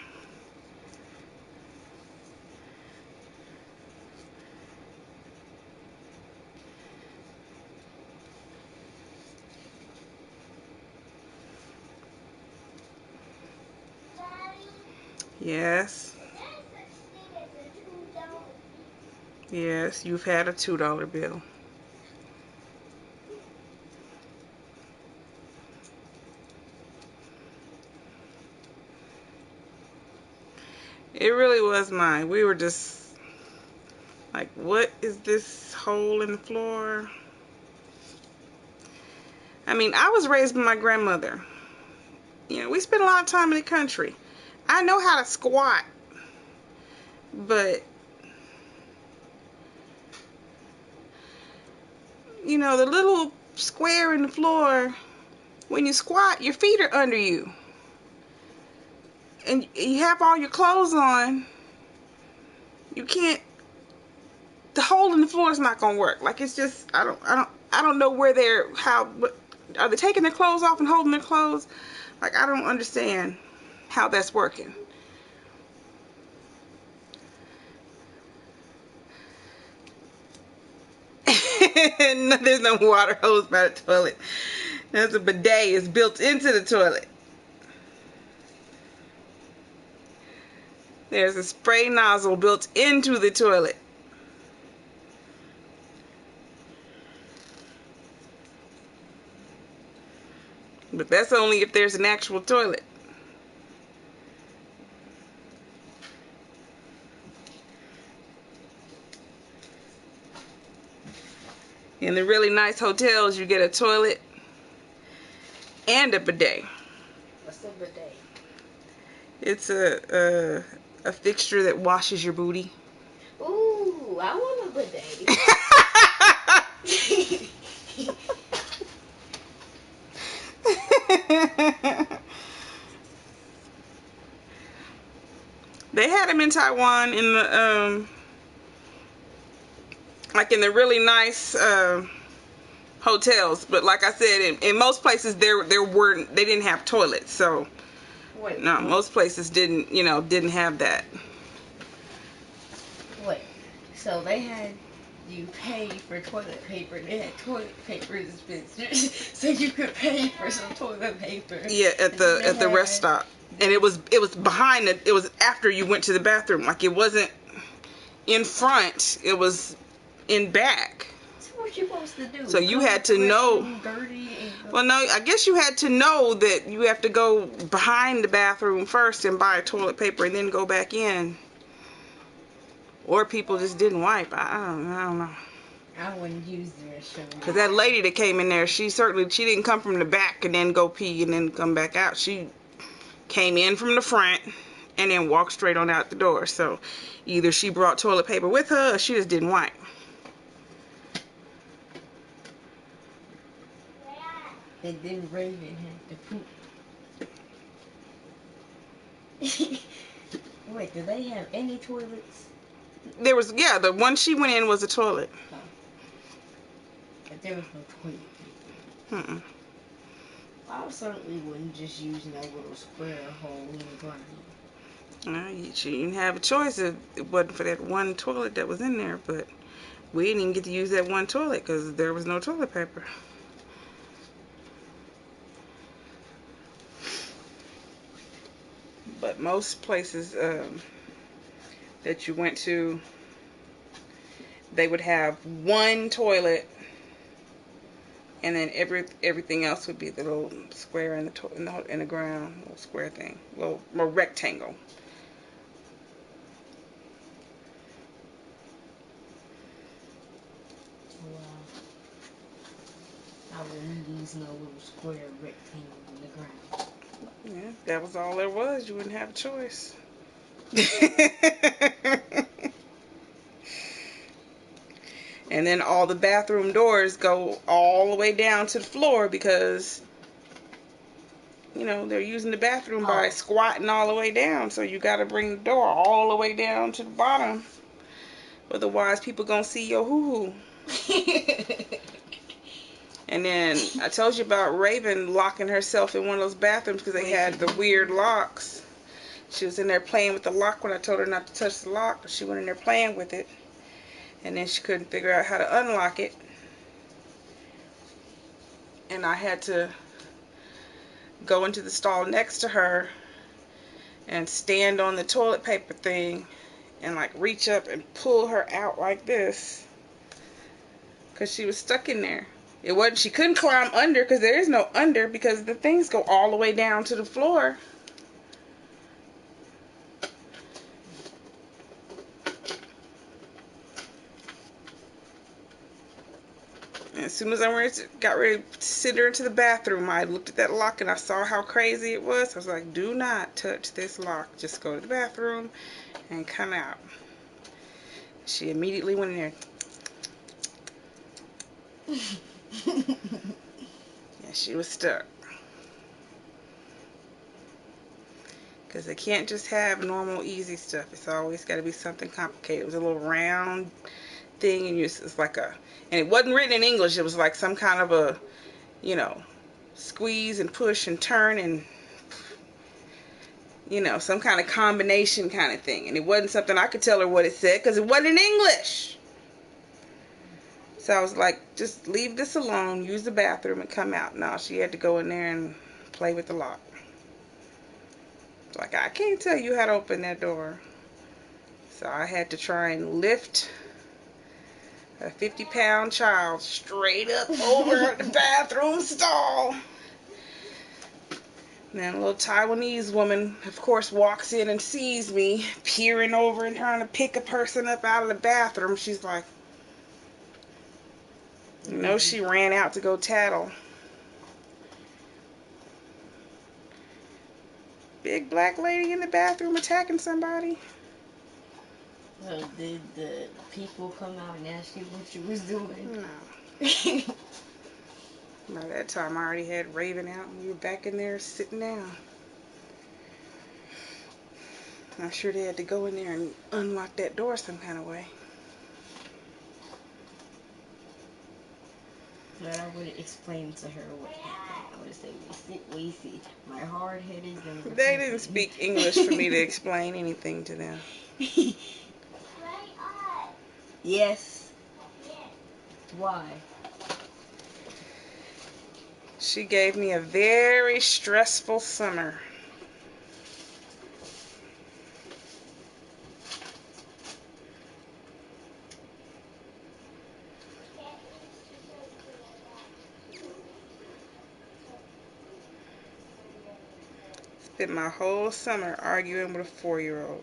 Yes. Yes, you've had a $2 bill. It really was mine. We were just like, what is this hole in the floor? I mean, I was raised by my grandmother. You know, we spent a lot of time in the country. I know how to squat, but you know, the little square in the floor, when you squat, your feet are under you. And you have all your clothes on. You can't, the hole in the floor is not gonna work. Like, it's just, I don't know where they're, are they taking their clothes off and holding their clothes? Like, I don't understand how that's working. There's no water hose by the toilet. There's a bidet. It's built into the toilet. There's a spray nozzle built into the toilet. But that's only if there's an actual toilet. In the really nice hotels, you get a toilet and a bidet. What's a bidet? It's a fixture that washes your booty. Ooh, I want a bidet. They had them in Taiwan in the like in the really nice hotels, but like I said, in most places they didn't have toilets. So Wait, no, most places didn't have that. Wait, so they had you pay for toilet paper. They had toilet paper dispensers, so you could pay for some toilet paper. Yeah, at the rest stop, and it was behind it. It was after you went to the bathroom. Like, it wasn't in front. It was in back. So what you supposed to do? So you had to know. Well, no, I guess you had to know that you have to go behind the bathroom first and buy toilet paper and then go back in. Or people just didn't wipe. I don't know. I wouldn't use the restroom. Because that lady that came in there, she didn't come from the back and then go pee and then come back out. She came in from the front and then walked straight on out the door. So either she brought toilet paper with her or she just didn't wipe. And then Raven had to poop. Wait, do they have any toilets? There was, yeah, the one she went in was a toilet. Oh. But there was no toilet paper. I certainly wouldn't just use no little square hole in the ground. She didn't have a choice if it wasn't for that one toilet that was in there, but we didn't even get to use that one toilet because there was no toilet paper. But most places that you went to, they would have one toilet, and then everything else would be the little square in the ground, little square thing, little rectangle. Wow. I wouldn't use no little square rectangle in the ground. Yeah, that was all there was. You wouldn't have a choice. And then all the bathroom doors go all the way down to the floor because, you know, they're using the bathroom by squatting all the way down. So you got to bring the door all the way down to the bottom. Otherwise, people going to see your hoo-hoo. And then I told you about Raven locking herself in one of those bathrooms because they had the weird locks. She was in there playing with the lock when I told her not to touch the lock. She went in there playing with it. And then she couldn't figure out how to unlock it. And I had to go into the stall next to her and stand on the toilet paper thing and like reach up and pull her out like this because she was stuck in there. She couldn't climb under because there is no under because the things go all the way down to the floor. As soon as I got ready to send her into the bathroom, I looked at that lock and I saw how crazy it was. I was like, do not touch this lock. Just go to the bathroom and come out. She immediately went in there. Yeah, she was stuck. Because they can't just have normal, easy stuff. It's always got to be something complicated. It was a little round thing, and it's like and it wasn't written in English. It was like some kind of a, squeeze and push and turn and, some kind of combination kind of thing. And it wasn't something I could tell her what it said because it wasn't in English. So I was like, just leave this alone, use the bathroom, and come out. No, she had to go in there and play with the lock. Like, I can't tell you how to open that door. So I had to try and lift a 50-pound child straight up over the bathroom stall. And then a little Taiwanese woman, of course, walks in and sees me peering over and trying to pick a person up out of the bathroom. She's like, she ran out to go tattle. Big black lady in the bathroom attacking somebody. Well, did the people come out and ask you what you was doing? No. By that time, I already had Raven out and we were back in there sitting down. I'm sure they had to go in there and unlock that door some kind of way. But I would explain to her what happened. I would say, we see. My hard head is going to They didn't speak English for me to explain anything to them. Yes. Why? She gave me a very stressful summer. Spent my whole summer arguing with a 4-year-old.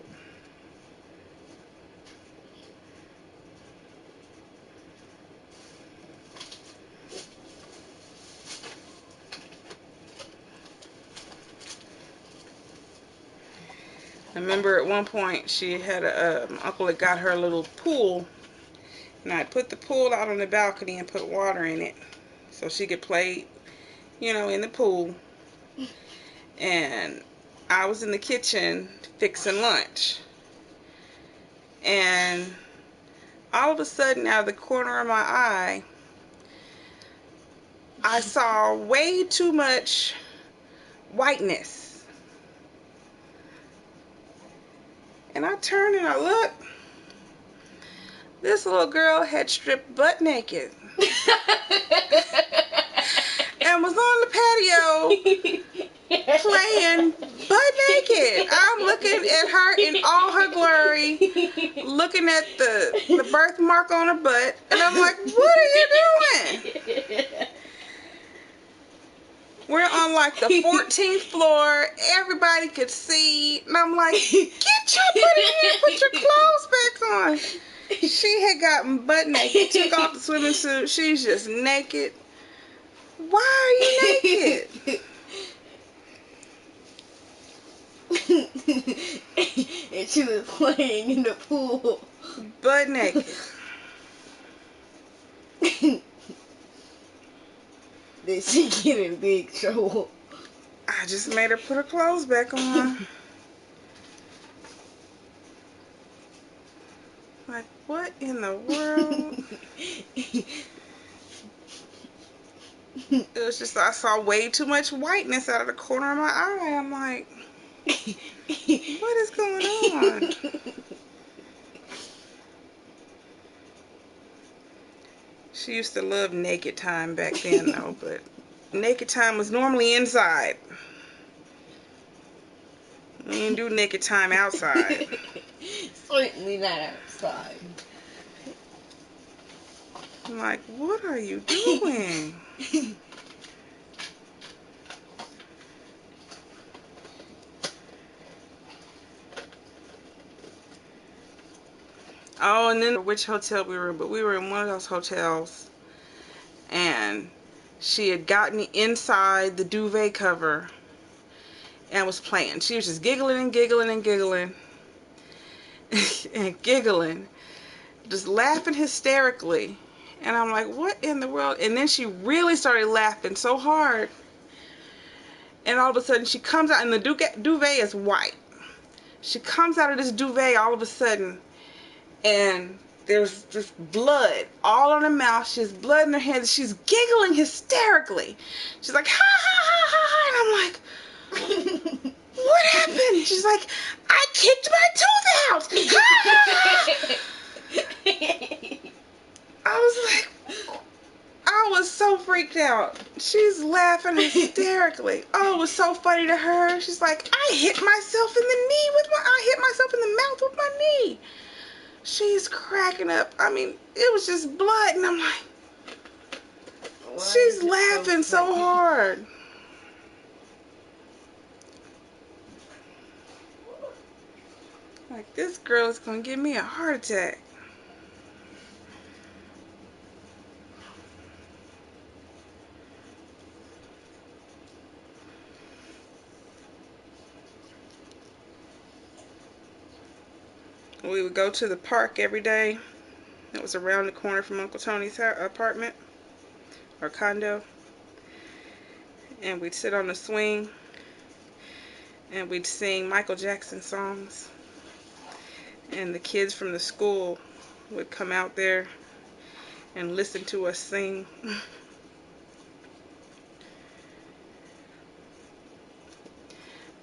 I remember at one point she had my uncle had got her a little pool, and I put the pool out on the balcony and put water in it so she could play, in the pool. And I was in the kitchen fixing lunch, and all of a sudden, out of the corner of my eye, I saw way too much whiteness. And I turned and I looked. This little girl had stripped butt naked and was on the patio playing butt naked. I'm looking at her in all her glory, looking at the birthmark on her butt, and I'm like, what are you doing? We're on like the 14th floor. Everybody could see. And I'm like, get your butt in here, put your clothes back on. She had gotten butt naked, took off the swimming suit. She's just naked. Why are you naked? And she was playing in the pool. Butt naked. Did she get in big trouble? I just made her put her clothes back on. Like, what in the world? It was just, I saw way too much whiteness out of the corner of my eye. I'm like, what is going on? She used to love naked time back then, though, but naked time was normally inside. We didn't do naked time outside. Certainly not outside. I'm like, what are you doing? Oh, and then which hotel we were in, but we were in one of those hotels, and she had gotten inside the duvet cover and was playing. She was just giggling and giggling and giggling and giggling, just laughing hysterically. And I'm like, what in the world? And then she really started laughing so hard. And all of a sudden she comes out, and the duvet is white. She comes out of this duvet all of a sudden, and there's just blood all on her mouth. She has blood in her hands. She's giggling hysterically. She's like, ha ha ha ha ha. And I'm like, what happened? She's like, I kicked my tooth out. Ha ha ha. I was like, I was so freaked out. She's laughing hysterically. Oh, it was so funny to her. She's like, I hit myself in the mouth with my knee. She's cracking up. I mean, it was just blood, and I'm like, she's laughing so hard. Like, this girl is gonna give me a heart attack. We would go to the park every day. It was around the corner from Uncle Tony's apartment or condo. And we'd sit on the swing and we'd sing Michael Jackson songs. And the kids from the school would come out there and listen to us sing.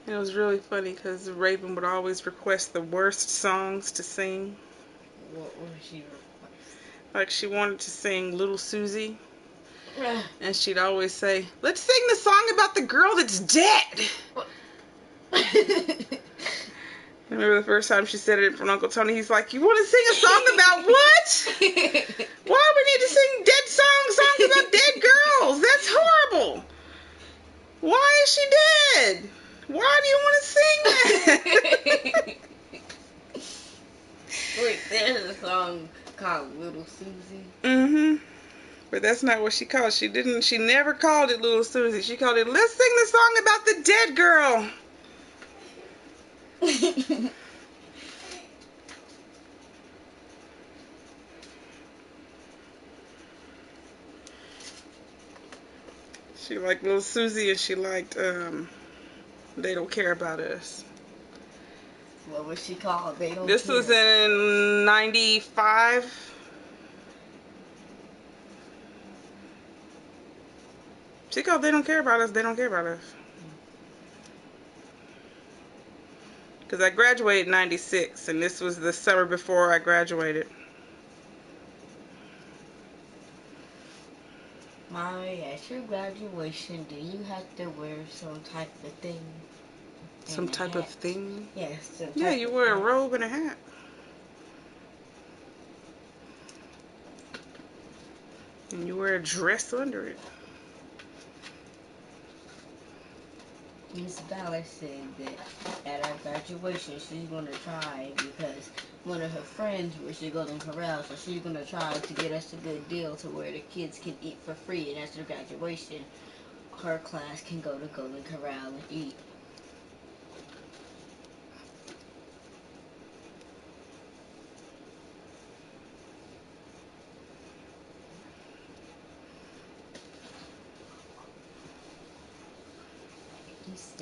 It was really funny because Raven would always request the worst songs to sing. What would she request? Like, she wanted to sing Little Susie. And she'd always say, let's sing the song about the girl that's dead. I remember the first time she said it in front of Uncle Tony, he's like, you want to sing a song about what? Why we need to sing dead songs about dead girls? That's horrible. Why is she dead? Why do you want to sing that? Wait, there's a song called Little Susie. Mm-hmm. But that's not what she called it. She never called it Little Susie. She called it, let's sing the song about the dead girl. She liked Little Susie, and she liked They Don't Care About Us. What was she called? This was in 95. She called They Don't Care About Us, They Don't Care About Us. Because I graduated in 96, and this was the summer before I graduated. Mommy, at your graduation, do you have to wear some type of thing? Some type of thing? Yes. Yeah, you wear a robe and a hat. And you wear a dress under it. Miss Ballard said that at our graduation she's going to try, because one of her friends was at Golden Corral, so she's going to try to get us a good deal to where the kids can eat for free, and after graduation her class can go to Golden Corral and eat.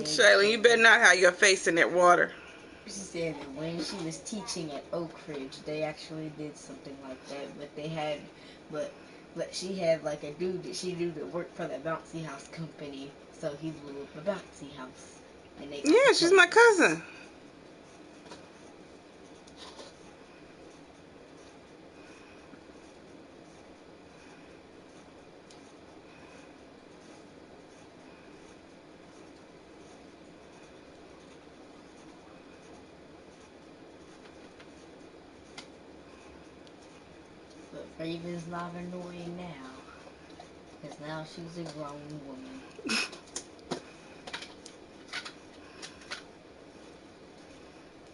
Shaylin, you better not have your face in that water. She said that when she was teaching at Oak Ridge, they actually did something like that, but she had like a dude that she knew that worked for the bouncy house company, so he blew up a bouncy house. And they Yeah, she's my cousin. But Raven's not annoying now, because now she's a grown woman.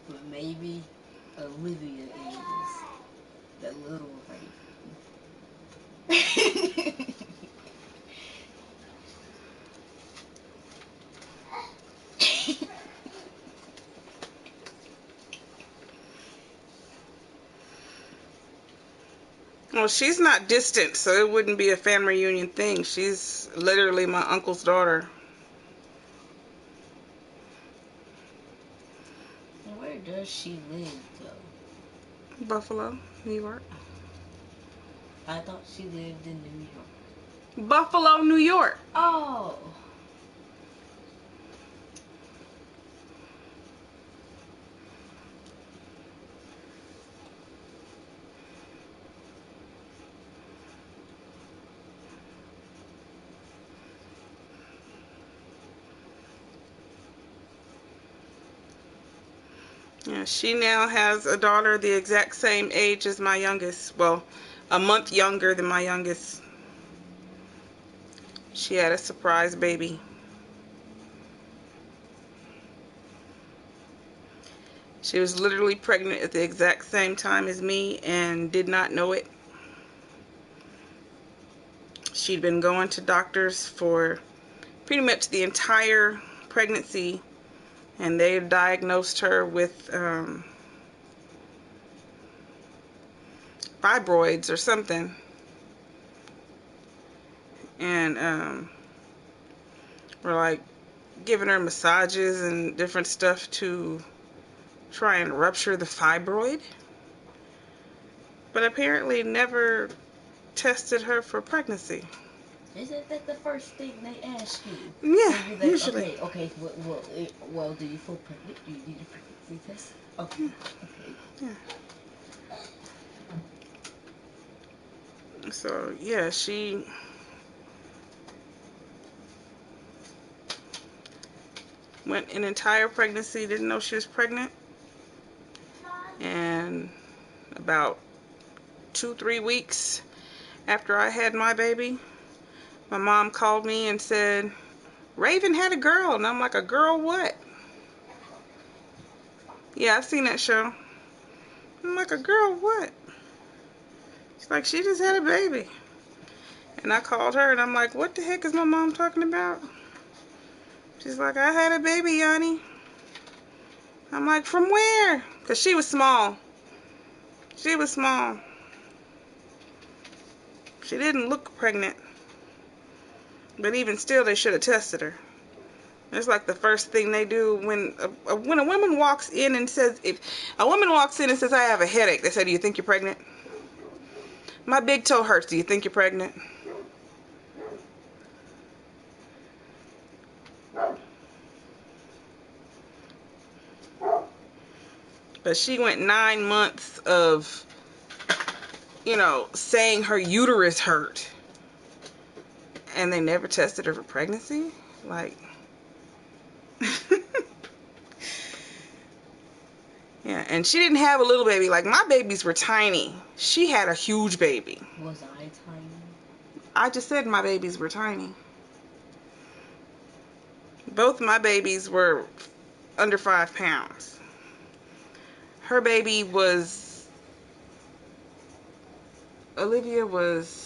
But maybe Olivia is the little Raven. Well, she's not distant, so it wouldn't be a family reunion thing. She's literally my uncle's daughter. Where does she live, though? Buffalo, New York. I thought she lived in New York. Buffalo, New York. Oh. Yeah, she now has a daughter the exact same age as my youngest. Well, a month younger than my youngest. She had a surprise baby. She was literally pregnant at the exact same time as me and did not know it. She'd been going to doctors for pretty much the entire pregnancy, and they diagnosed her with fibroids or something. And we're like giving her massages and different stuff to try and rupture the fibroid, but apparently never tested her for pregnancy. Isn't that the first thing they ask you? Yeah, They'll be like, usually. Okay, well, do you feel pregnant? Do you need a pregnancy test? Okay. Yeah. So, yeah, she went an entire pregnancy, didn't know she was pregnant. And about 2-3 weeks after I had my baby, my mom called me and said, Raven had a girl. And I'm like, a girl what? Yeah, I've seen that show. I'm like, a girl what? She's like, she just had a baby. And I called her and I'm like, what the heck is my mom talking about? She's like, I had a baby, Yanni. I'm like, from where? Because she was small. She was small. She didn't look pregnant. But even still, they should have tested her. It's like the first thing they do when a woman walks in and says, if a woman walks in and says, I have a headache, they say, do you think you're pregnant? My big toe hurts. Do you think you're pregnant? But she went 9 months of, saying her uterus hurt. And they never tested her for pregnancy? Like, yeah, and she didn't have a little baby. Like, my babies were tiny. She had a huge baby. Was I tiny? I just said my babies were tiny. Both my babies were under 5 pounds. Her baby was, Olivia was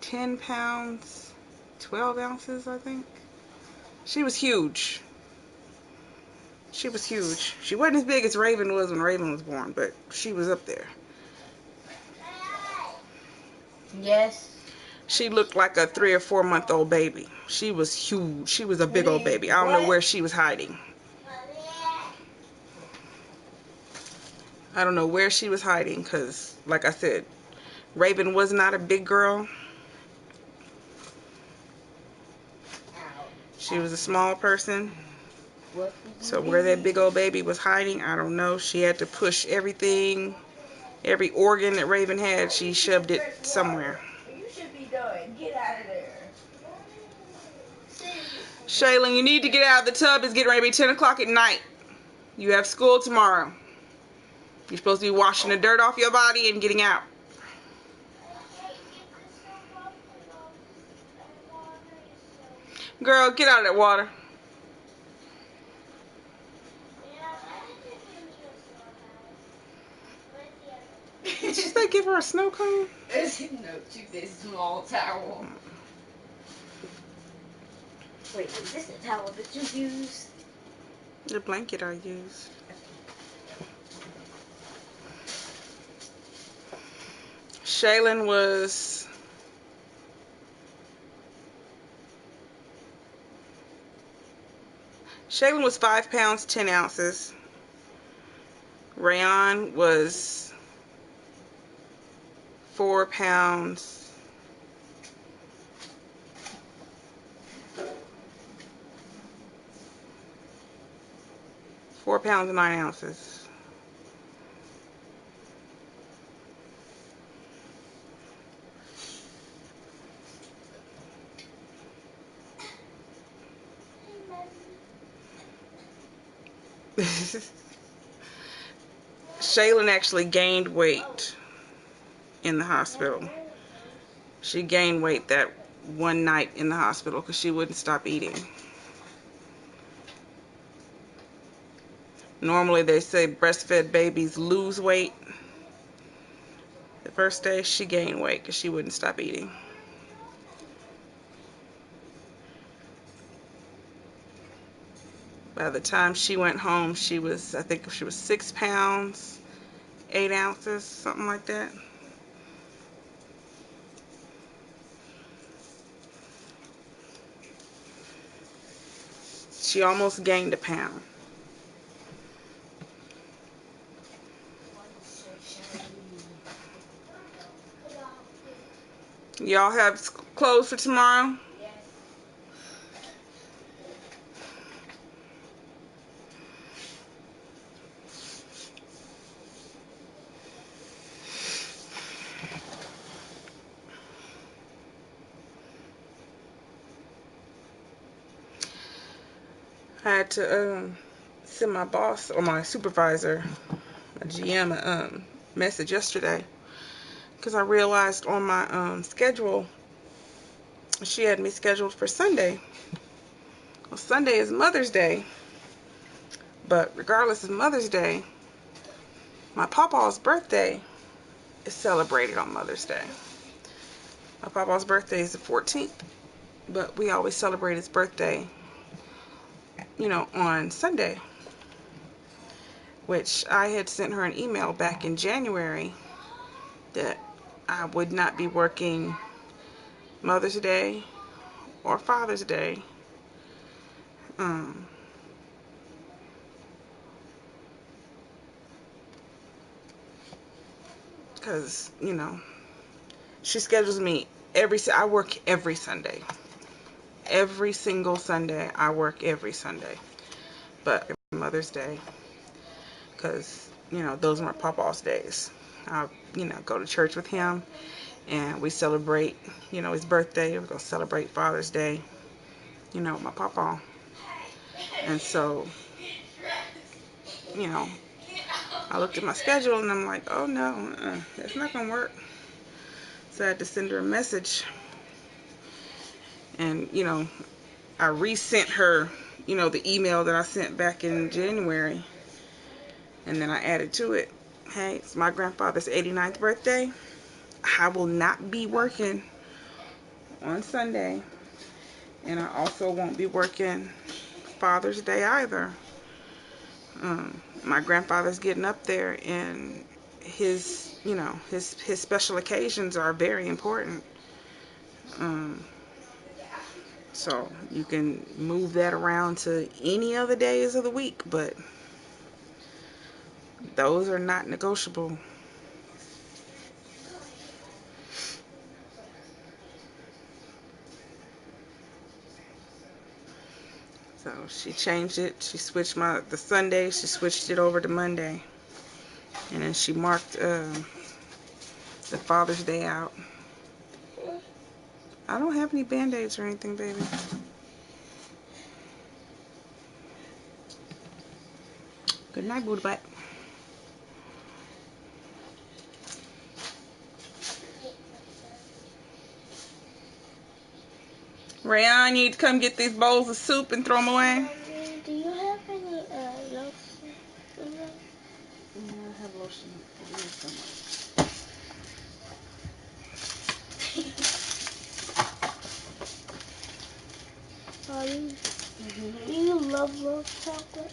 10 pounds, 12 ounces, I think. She was huge. She was huge. She wasn't as big as Raven was when Raven was born, but she was up there. Yes. She looked like a 3 or 4 month old baby. She was huge. She was a big old baby. I don't know where she was hiding. I don't know where she was hiding because, like I said, Raven was not a big girl. She was a small person. So where that big old baby was hiding, I don't know. She had to push everything, every organ that Raven had, she shoved it somewhere. You should be done. Get out of there. Shaylin, you need to get out of the tub. It's getting ready to be 10 o'clock at night. You have school tomorrow. You're supposed to be washing the dirt off your body and getting out. Girl, get out of that water. Did she say give her a snow cone? No, she did small towel. Wait, is this the towel that you use? The blanket I used. Shaylin was Shaylin was 5 pounds 10 ounces. Rayon was 4 pounds 9 ounces. Shaylin actually gained weight in the hospital. She gained weight that one night in the hospital because she wouldn't stop eating. Normally they say breastfed babies lose weight. The first day she gained weight because she wouldn't stop eating. By the time she went home, she was, I think she was 6 pounds 8 ounces, something like that. She almost gained a pound. Y'all have clothes for tomorrow? I had to send my boss or my supervisor, my GM, a message yesterday because I realized on my schedule she had me scheduled for Sunday. Well, Sunday is Mother's Day, but regardless of Mother's Day, my papa's birthday is celebrated on Mother's Day. My papa's birthday is the 14th, but we always celebrate his birthday, you know, on Sunday, which I had sent her an email back in January that I would not be working Mother's Day or Father's Day. Because, you know, she schedules me I work every Sunday. Every single Sunday, I work every Sunday. But Mother's Day, because, you know, those are my papa's days. I, you know, go to church with him, and we celebrate, you know, his birthday. We're going to celebrate Father's Day, you know, with my papa. And so, you know, I looked at my schedule, and I'm like, oh, no, that's not going to work. So I had to send her a message. And, you know, I resent her, you know, the email that I sent back in January. And then I added to it, hey, it's my grandfather's 89th birthday. I will not be working on Sunday. And I also won't be working Father's Day either. My grandfather's getting up there, and his, you know, his special occasions are very important. So you can move that around to any other days of the week, but those are not negotiable. So she changed it. She switched the Sunday, she switched it over to Monday. And then she marked the Father's Day out. I don't have any Band-Aids or anything, baby. Good night, booty butt. Rayon, you need to come get these bowls of soup and throw them away. Mommy, do you have any lotion? I have lotion somewhere. Mommy, do you love chocolate?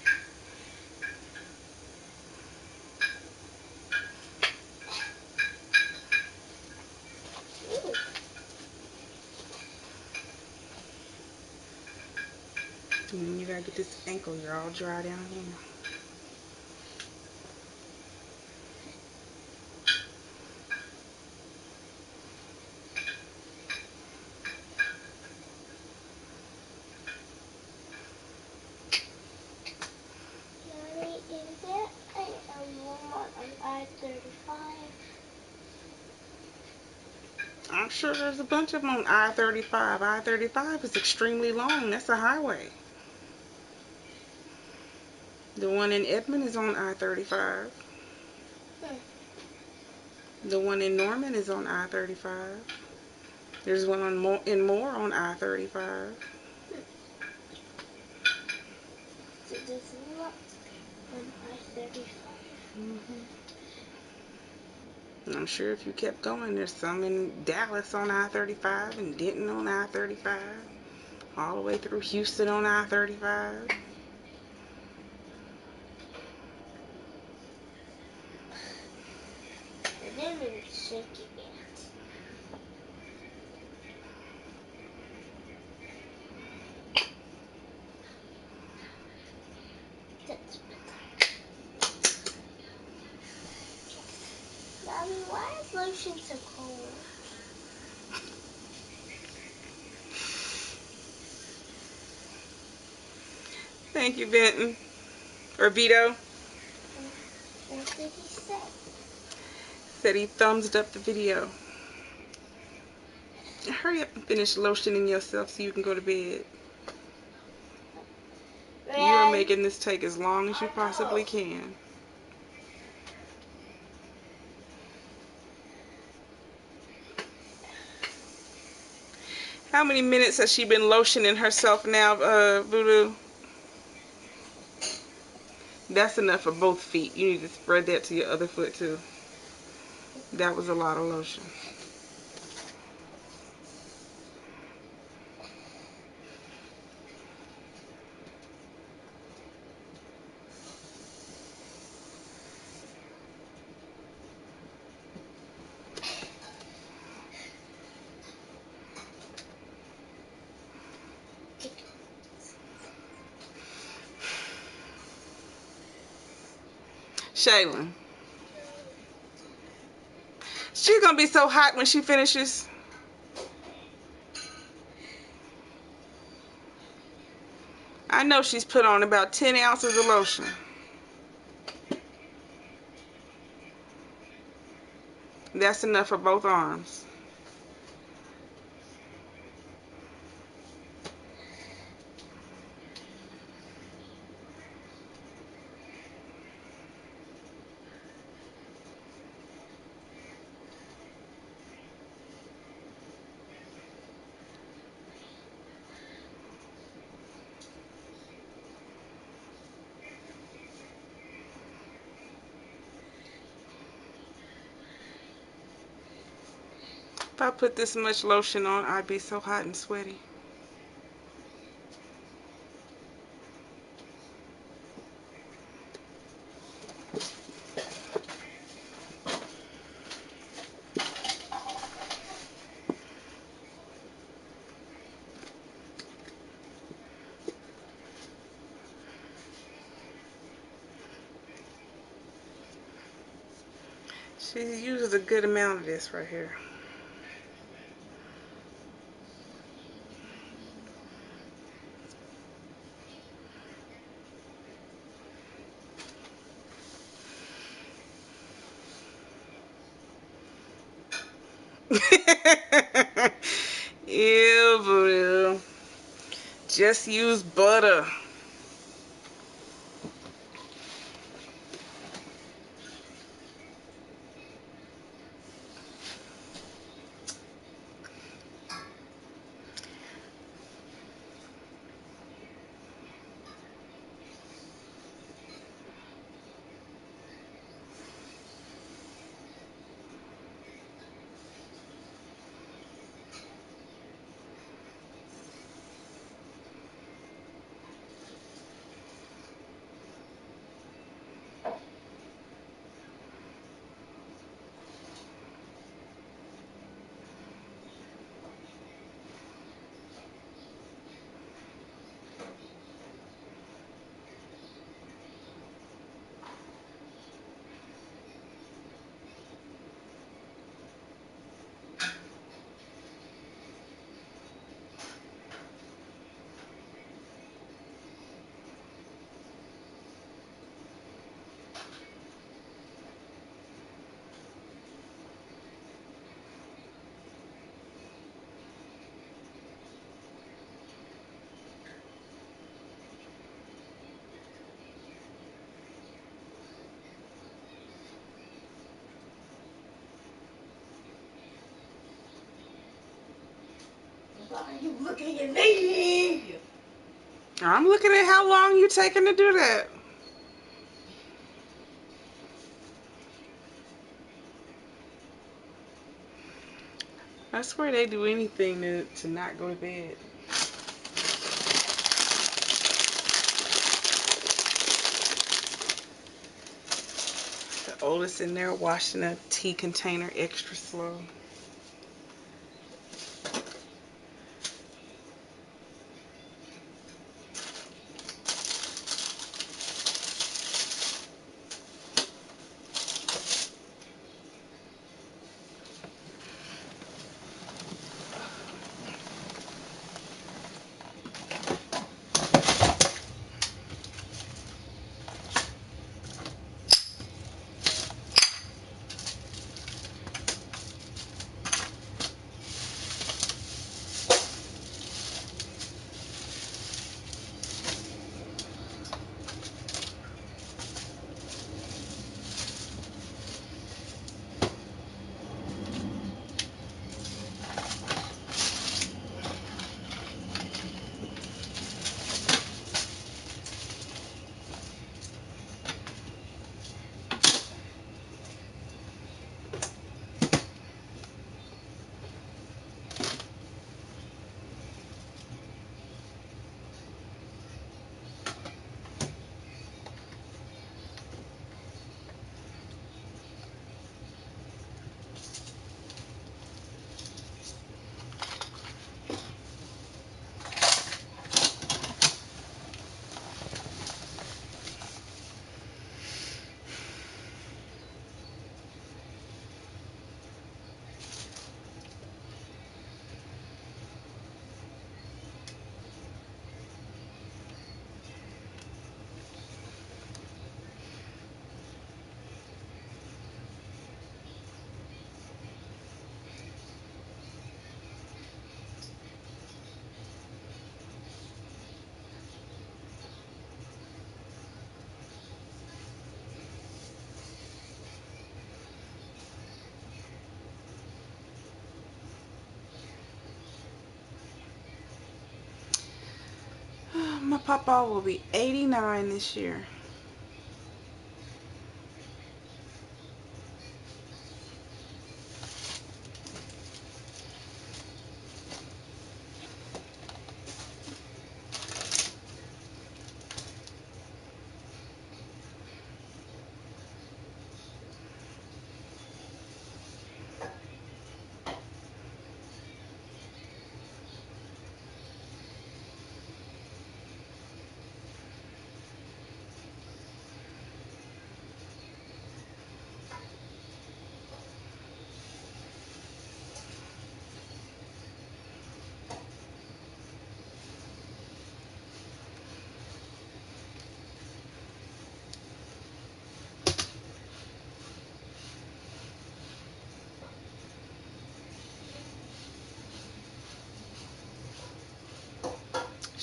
And then you gotta get this ankle. You're all dry down here. Mommy, is there a Walmart on I-35? I'm sure there's a bunch of them on I-35. I-35 is extremely long. That's a highway. The one in Edmond is on I-35. The one in Norman is on I-35. There's one in Moore on I-35. So there's a lot on I-35. And I'm sure if you kept going, there's some in Dallas on I-35 and Denton on I-35. All the way through Houston on I-35. I didn't even shake it yet. That's better. Mommy, why is lotion so cold? Thank you, Benton. Or Vito. What did he say? Said he thumbs up the video. Hurry up and finish lotioning yourself so you can go to bed. You are making this take as long as you possibly can. How many minutes has she been lotioning herself now, Voodoo? That's enough for both feet. You need to spread that to your other foot too. That was a lot of lotion. Shaylin. She's gonna be so hot when she finishes. I know she's put on about 10 ounces of lotion. That's enough for both arms. If I put this much lotion on, I'd be so hot and sweaty. She uses a good amount of this right here. Ew, Voodoo. Just use butter. you looking at me? I'm looking at how long you taking to do that. I swear they do anything to not go to bed. The oldest in there washing a tea container extra slow. My papa will be 89 this year.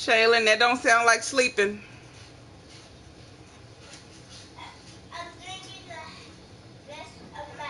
Shaylin, that don't sound like sleeping. I'm drinking the rest of my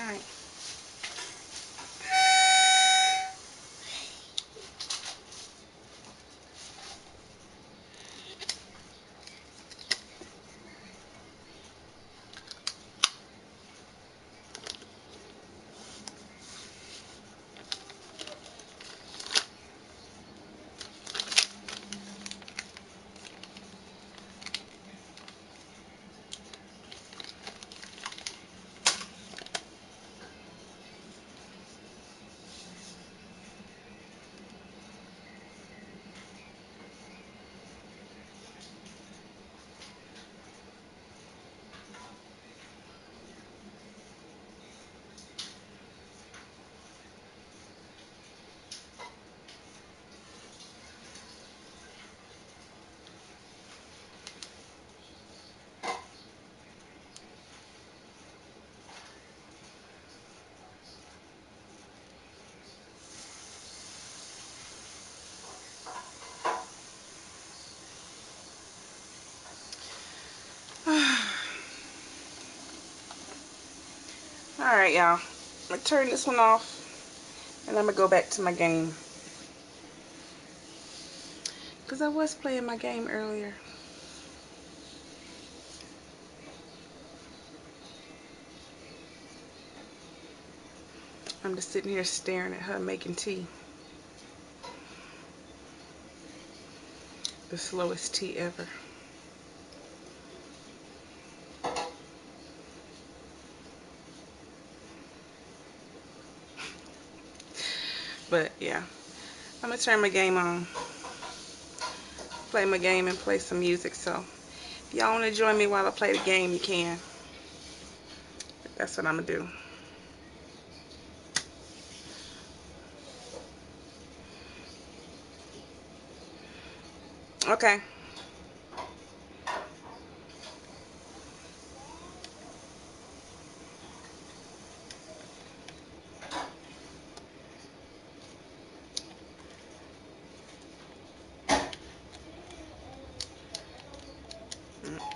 Alright. Alright, y'all. I'm going to turn this one off. And I'm going to go back to my game. Because I was playing my game earlier. I'm just sitting here staring at her making tea. The slowest tea ever. But yeah, I'm gonna turn my game on, play my game and play some music. So if y'all wanna join me while I play the game, you can. That's what I'm gonna do. Okay.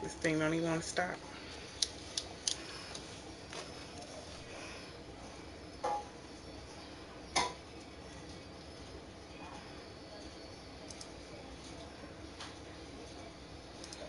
This thing don't even want to stop.